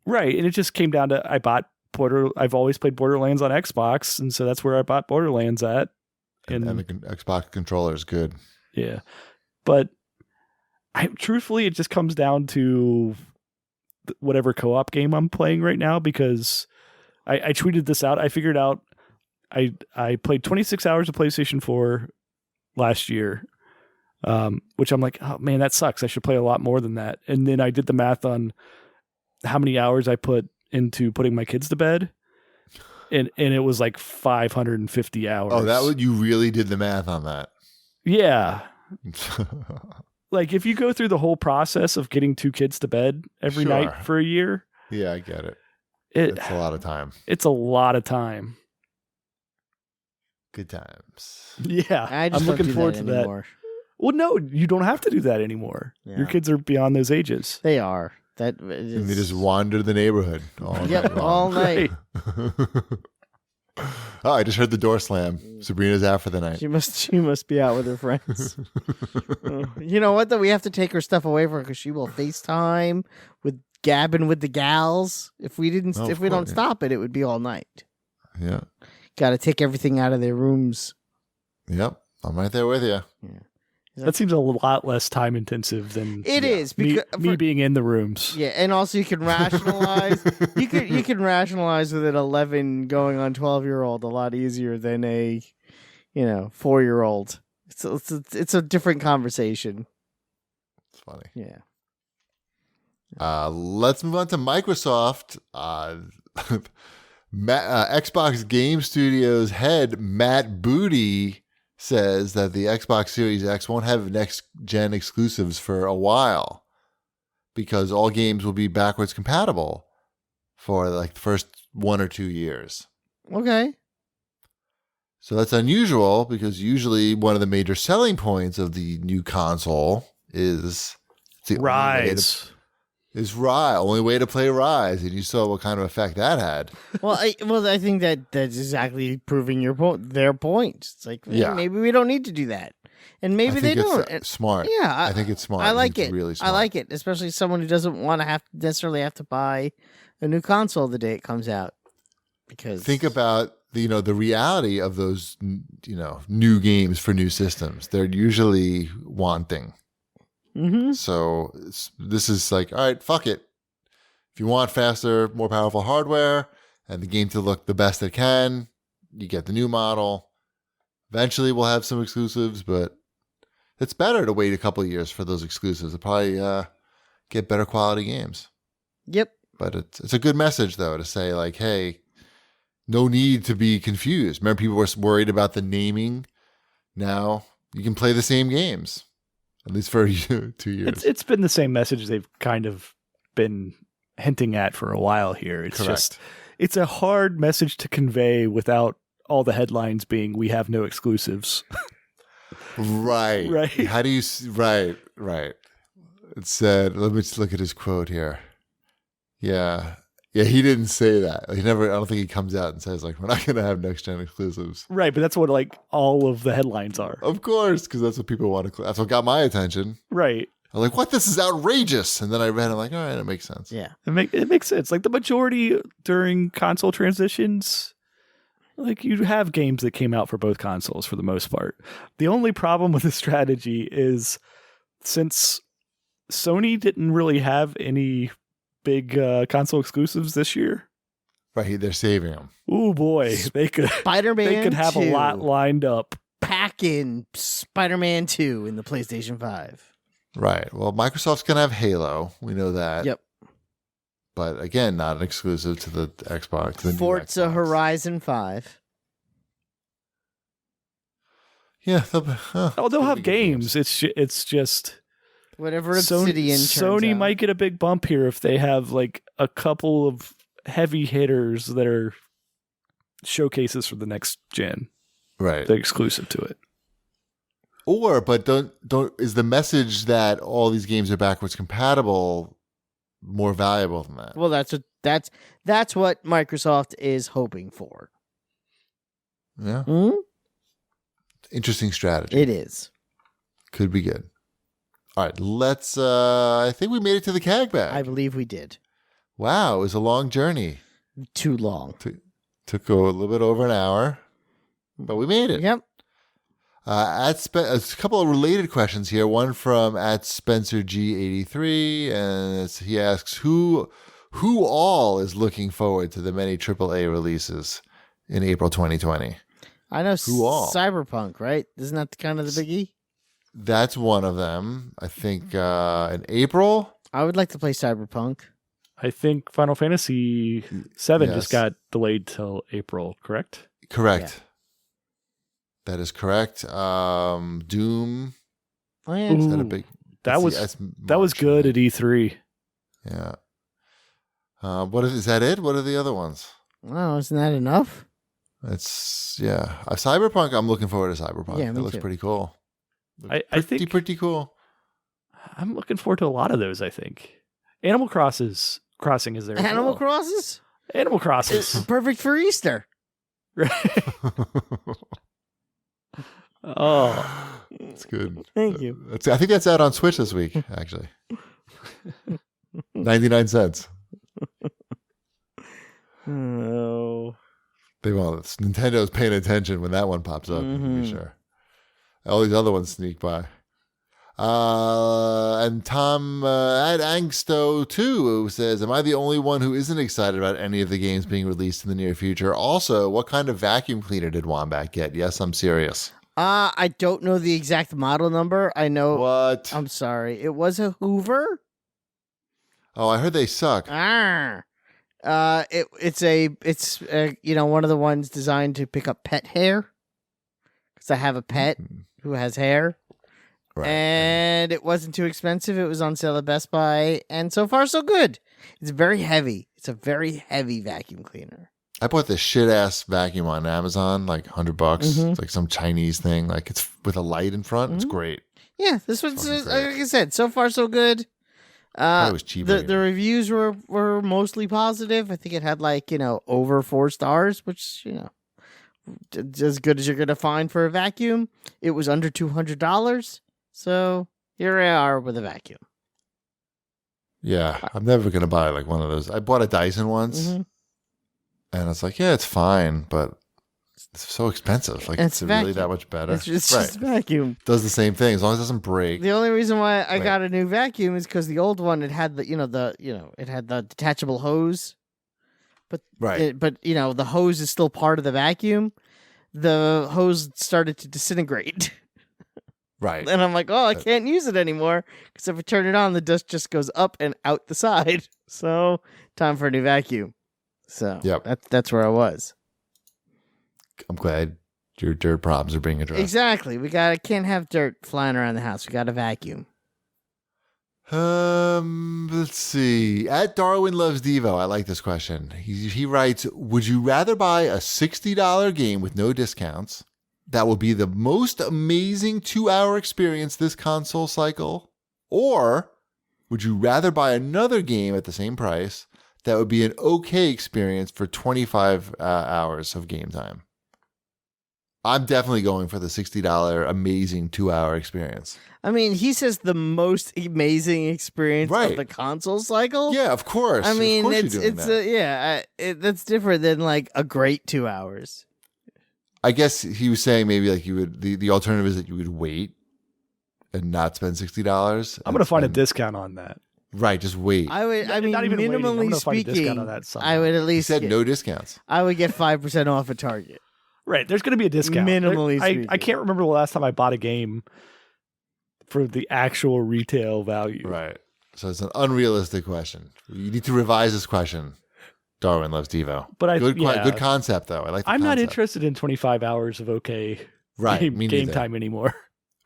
Right. And it just came down to I've always played Borderlands on Xbox, and so that's where I bought Borderlands at. And the Xbox controller is good. Yeah. But truthfully, it just comes down to whatever co-op game I'm playing right now, because I tweeted this out. I figured out I played 26 hours of PlayStation 4 last year, which I'm like, oh man, that sucks. I should play a lot more than that. And then I did the math on how many hours I put into putting my kids to bed, and it was like 550 hours. Oh, you really did the math on that. Yeah. Like if you go through the whole process of getting 2 kids to bed every Sure. night for a year, Yeah, I get it. It's a lot of time. It's a lot of time. Good times. Yeah. I just I'm don't looking do forward that to that. anymore. Well, no, you don't have to do that anymore. Yeah. Your kids are beyond those ages. They are. That And is, they just wander the neighborhood all night yep, long. all night. Oh, I just heard the door slam. Sabrina's out for the night. She must be out with her friends. You know what? Though we have to take her stuff away from her because she will FaceTime with gabbing with the gals. If we didn't, Oh, if we of don't course, yeah. stop it, it would be all night. Yeah. Got to take everything out of their rooms. Yep. I'm right there with you. That seems a lot less time intensive than It is me, because me being in the rooms. yeah, and also you can rationalize. you can rationalize with an 11 going on 12-year-old a lot easier than a 4-year-old. It's a different conversation. It's funny. Yeah. Let's move on to Microsoft. Xbox Game Studios head Matt Booty says that the Xbox Series X won't have next-gen exclusives for a while because all games will be backwards compatible for like the first 1 or 2 years. Okay. So that's unusual because usually one of the major selling points of the new console is the Rise. only way to play Rise, and you saw what kind of effect that had. Well, I think that's exactly proving their point. It's like, Yeah. maybe we don't need to do that, and maybe they don't. It's smart. Yeah, I think it's smart. I like think it's it. Really smart. I like it, especially someone who doesn't want to necessarily have to buy a new console the day it comes out. Because Think about the reality of those new games for new systems. They're usually wanting. Mm-hmm. So this is like, all right, fuck it. If you want faster, more powerful hardware and the game to look the best it can, you get the new model. Eventually we'll have some exclusives, but it's better to wait a couple of years for those exclusives to probably get better quality games. Yep. But it's a good message, though, to say, like, hey, no need to be confused. Remember, people were worried about the naming. Now you can play the same games. At least for 2 years. It's been the same message they've kind of been hinting at for a while here. It's Correct. just, it's a hard message to convey without all the headlines being, we have no exclusives. Right. Right. How do you... Right. It said... Let me just look at his quote here. Yeah, he didn't say that. I don't think he comes out and says, like, we're not going to have next-gen exclusives. Right, but that's what, like, all of the headlines are. Of course, because that's what people want to... That's what got my attention. Right. I'm like, what? This is outrageous. And then I read it, I'm like, all right, that makes sense. Yeah. It makes sense. Like, the majority during console transitions, like, you have games that came out for both consoles for the most part. The only problem with the strategy is since Sony didn't really have any big console exclusives this year. Right, they're saving them. Oh boy, they could Spider-Man they could have 2. a lot lined up. Pack in Spider-Man 2 in the PlayStation 5. Right. Well, Microsoft's going to have Halo. We know that. Yep. But again, not an exclusive to the Xbox. To the new Forza Xbox. Horizon 5. Yeah. Oh, they'll could have be good games. It's just Whatever Obsidian turns Sony out. might get a big bump here if they have like a couple of heavy hitters that are showcases for the next gen. Right. the exclusive to it. But don't is the message that all these games are backwards compatible more valuable than that? Well, that's what Microsoft is hoping for. Yeah. Hmm? Interesting strategy. It is. Could be good. All right, let's I think we made it to the CAG bag. I believe we did. Wow, it was a long journey. Too long. Took a little bit over an hour, but we made it. Yep. A couple of related questions here. One from @SpencerG83, and he asks who all is looking forward to the many AAA releases in April 2020. I know Who all? Cyberpunk, right? Isn't that kind of the biggie? That's one of them. I think in April. I would like to play Cyberpunk. I think Final Fantasy VII Yes. just got delayed till April, correct? Correct. That is correct. Doom. Oh, yeah. Ooh, Is that a big? that was that's that was March, good right? at E3. Yeah. Is that it? What are the other ones? Wow, isn't that enough? It's Cyberpunk. I'm looking forward to Cyberpunk. Yeah, That me looks too. pretty cool. I think pretty cool. I'm looking forward to a lot of those. I think Animal Crossing is there. as Animal well. Crosses? Animal Crossing. It's perfect for Easter. Oh, It's good. Thank you. I think that's out on Switch this week. Actually, 99 cents. Oh. Nintendo's paying attention when that one pops up. To Mhm. be sure. All these other ones sneak by. And Tom at Angsto too says, "Am I the only one who isn't excited about any of the games being released in the near future? Also, what kind of vacuum cleaner did Wombat get? Yes, I'm serious. I don't know the exact model number. I know. What? I'm sorry. It was a Hoover. Oh, I heard they suck. It's one of the ones designed to pick up pet hair. Because I have a pet who has hair. Right. And it wasn't too expensive. It was on sale at Best Buy, and so far so good. It's very heavy. It's a very heavy vacuum cleaner. I bought this shit ass vacuum on Amazon, like $100. Mhm. It's like some Chinese thing. Like it's with a light in front. It's Mhm. great. Yeah, this one's Fucking like great. I said, so far so good. Thought it was cheaper. The reviews were mostly positive. I think it had over 4 stars, which as good as you're gonna find for a vacuum. It was under $200, so here we are with a vacuum. Yeah, I'm never gonna buy like one of those. I bought a Dyson once, Mhm. and it's like, yeah, it's fine, but it's so expensive. Like, It's it's really vacuum. that much better. It's just right. vacuum. Does the same thing as long as it doesn't break. The only reason why I Right. got a new vacuum is because the old one it had it had the detachable hose, but Right. the hose is still part of the vacuum. The hose started to disintegrate, Right. and I'm like, oh, I can't use it anymore because if I turn it on, the dust just goes up and out the side. So time for a new vacuum. So Yep. that's where I was. I'm glad your dirt problems are being addressed. Exactly. Can't have dirt flying around the house. We got a vacuum. Let's see. At Darwin Loves Devo, I like this question. He writes, would you rather buy a $60 game with no discounts that will be the most amazing 2-hour experience this console cycle? Or would you rather buy another game at the same price that would be an okay experience for 25 hours of game time? I'm definitely going for the $60 amazing 2-hour experience. I mean, he says the most amazing experience Right. of the console cycle. Yeah, of course. I mean, of course it's you're doing that. that's different than like a great 2 hours. I guess he was saying maybe like you would the alternative is that you would wait and not spend $60. I'm going to find a discount on that. Right, just wait. I would. I mean, Not even waiting. I'm minimally gonna find a discount speaking, on that somehow. I would at He least said get, no discounts. I would get 5% off at Target. Right, there's going to be a discount. Minimally I speaking. can't remember the last time I bought a game for the actual retail value. Right. So it's an unrealistic question. You need to revise this question. Darwin Loves Devo. But Good concept though. I like the I'm not concept. interested in 25 hours of Right, game me neither. time anymore.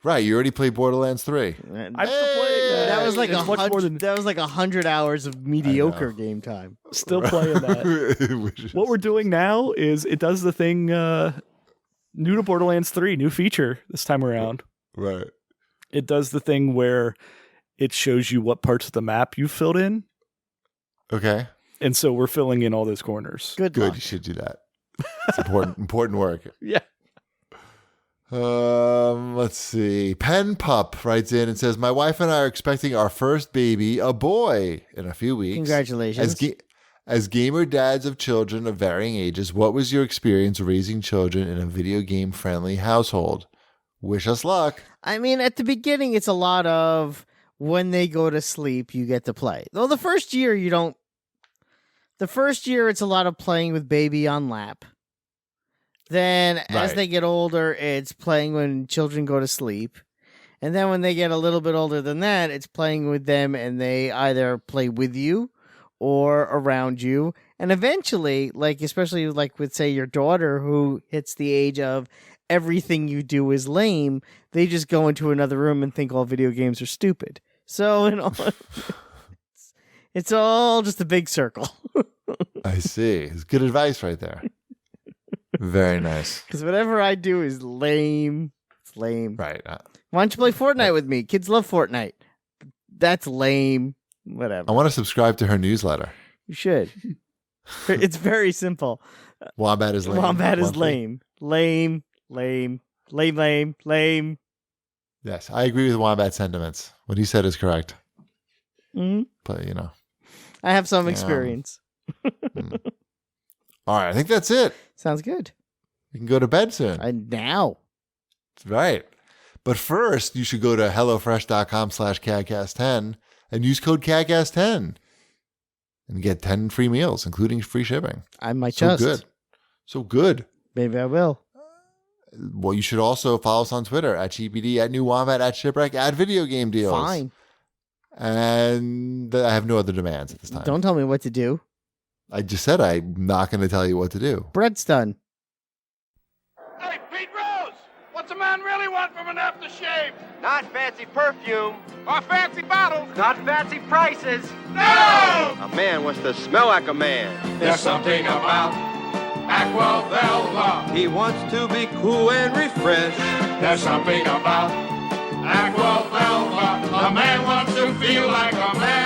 Right, you already played Borderlands 3. I'm still playing that. That was like It's much more than 100 hours of mediocre game time. still playing that. What we're doing now is it does the thing New to Borderlands 3, new feature this time around. Right. It does the thing where it shows you what parts of the map you filled in. Okay. And so we're filling in all those corners. Good Good. luck. You should do that. It's important work. Yeah. Let's see. Pen Pup writes in and says, "My wife and I are expecting our first baby, a boy, in a few weeks. Congratulations. As gamer dads of children of varying ages, what was your experience raising children in a video game friendly household? Wish us luck." I mean, at the beginning, it's a lot of when they go to sleep, you get to play. Though the first year, you don't. The first year, it's a lot of playing with baby on lap. Then, as Right. they get older, it's playing when children go to sleep. And then when they get a little bit older than that, it's playing with them and they either play with you or around you. And eventually, like, especially like with, say, your daughter who hits the age of everything you do is lame, they just go into another room and think all video games are stupid. So, it's all just a big circle. I see. It's good advice right there. Very nice. Because whatever I do is lame. It's lame. Right. Why don't you play Fortnite with me? Kids love Fortnite. That's lame. Whatever. I want to subscribe to her newsletter. You should. It's very simple. Wombat is lame. Wombat is Monthly. lame. Lame. Lame. Lame. Lame. Lame. Yes, I agree with Wombat's sentiments. What he said is correct. Mhm. But, I have some experience. All right, I think that's it. Sounds good. We can go to bed soon. Now. Right. But first, you should go to HelloFresh.com/CAGcast10 and use code CAGcast10 and get 10 free meals, including free shipping. I might So just. good. So good. Maybe I will. Well, you should also follow us on Twitter at GPD, at New Wombat, at Shipwreck, at Video Game Deals. Fine. And I have no other demands at this time. Don't tell me what to do. I just said I'm not going to tell you what to do. Bread's done. Hey, Pete Rose! What's a man really want from an aftershave? Not fancy perfume, Or fancy bottles? not fancy prices. No! A man wants to smell like a man. There's something about Aqua Velva. He wants to be cool and refreshed. There's something about Aqua Velva. A man wants to feel like a man.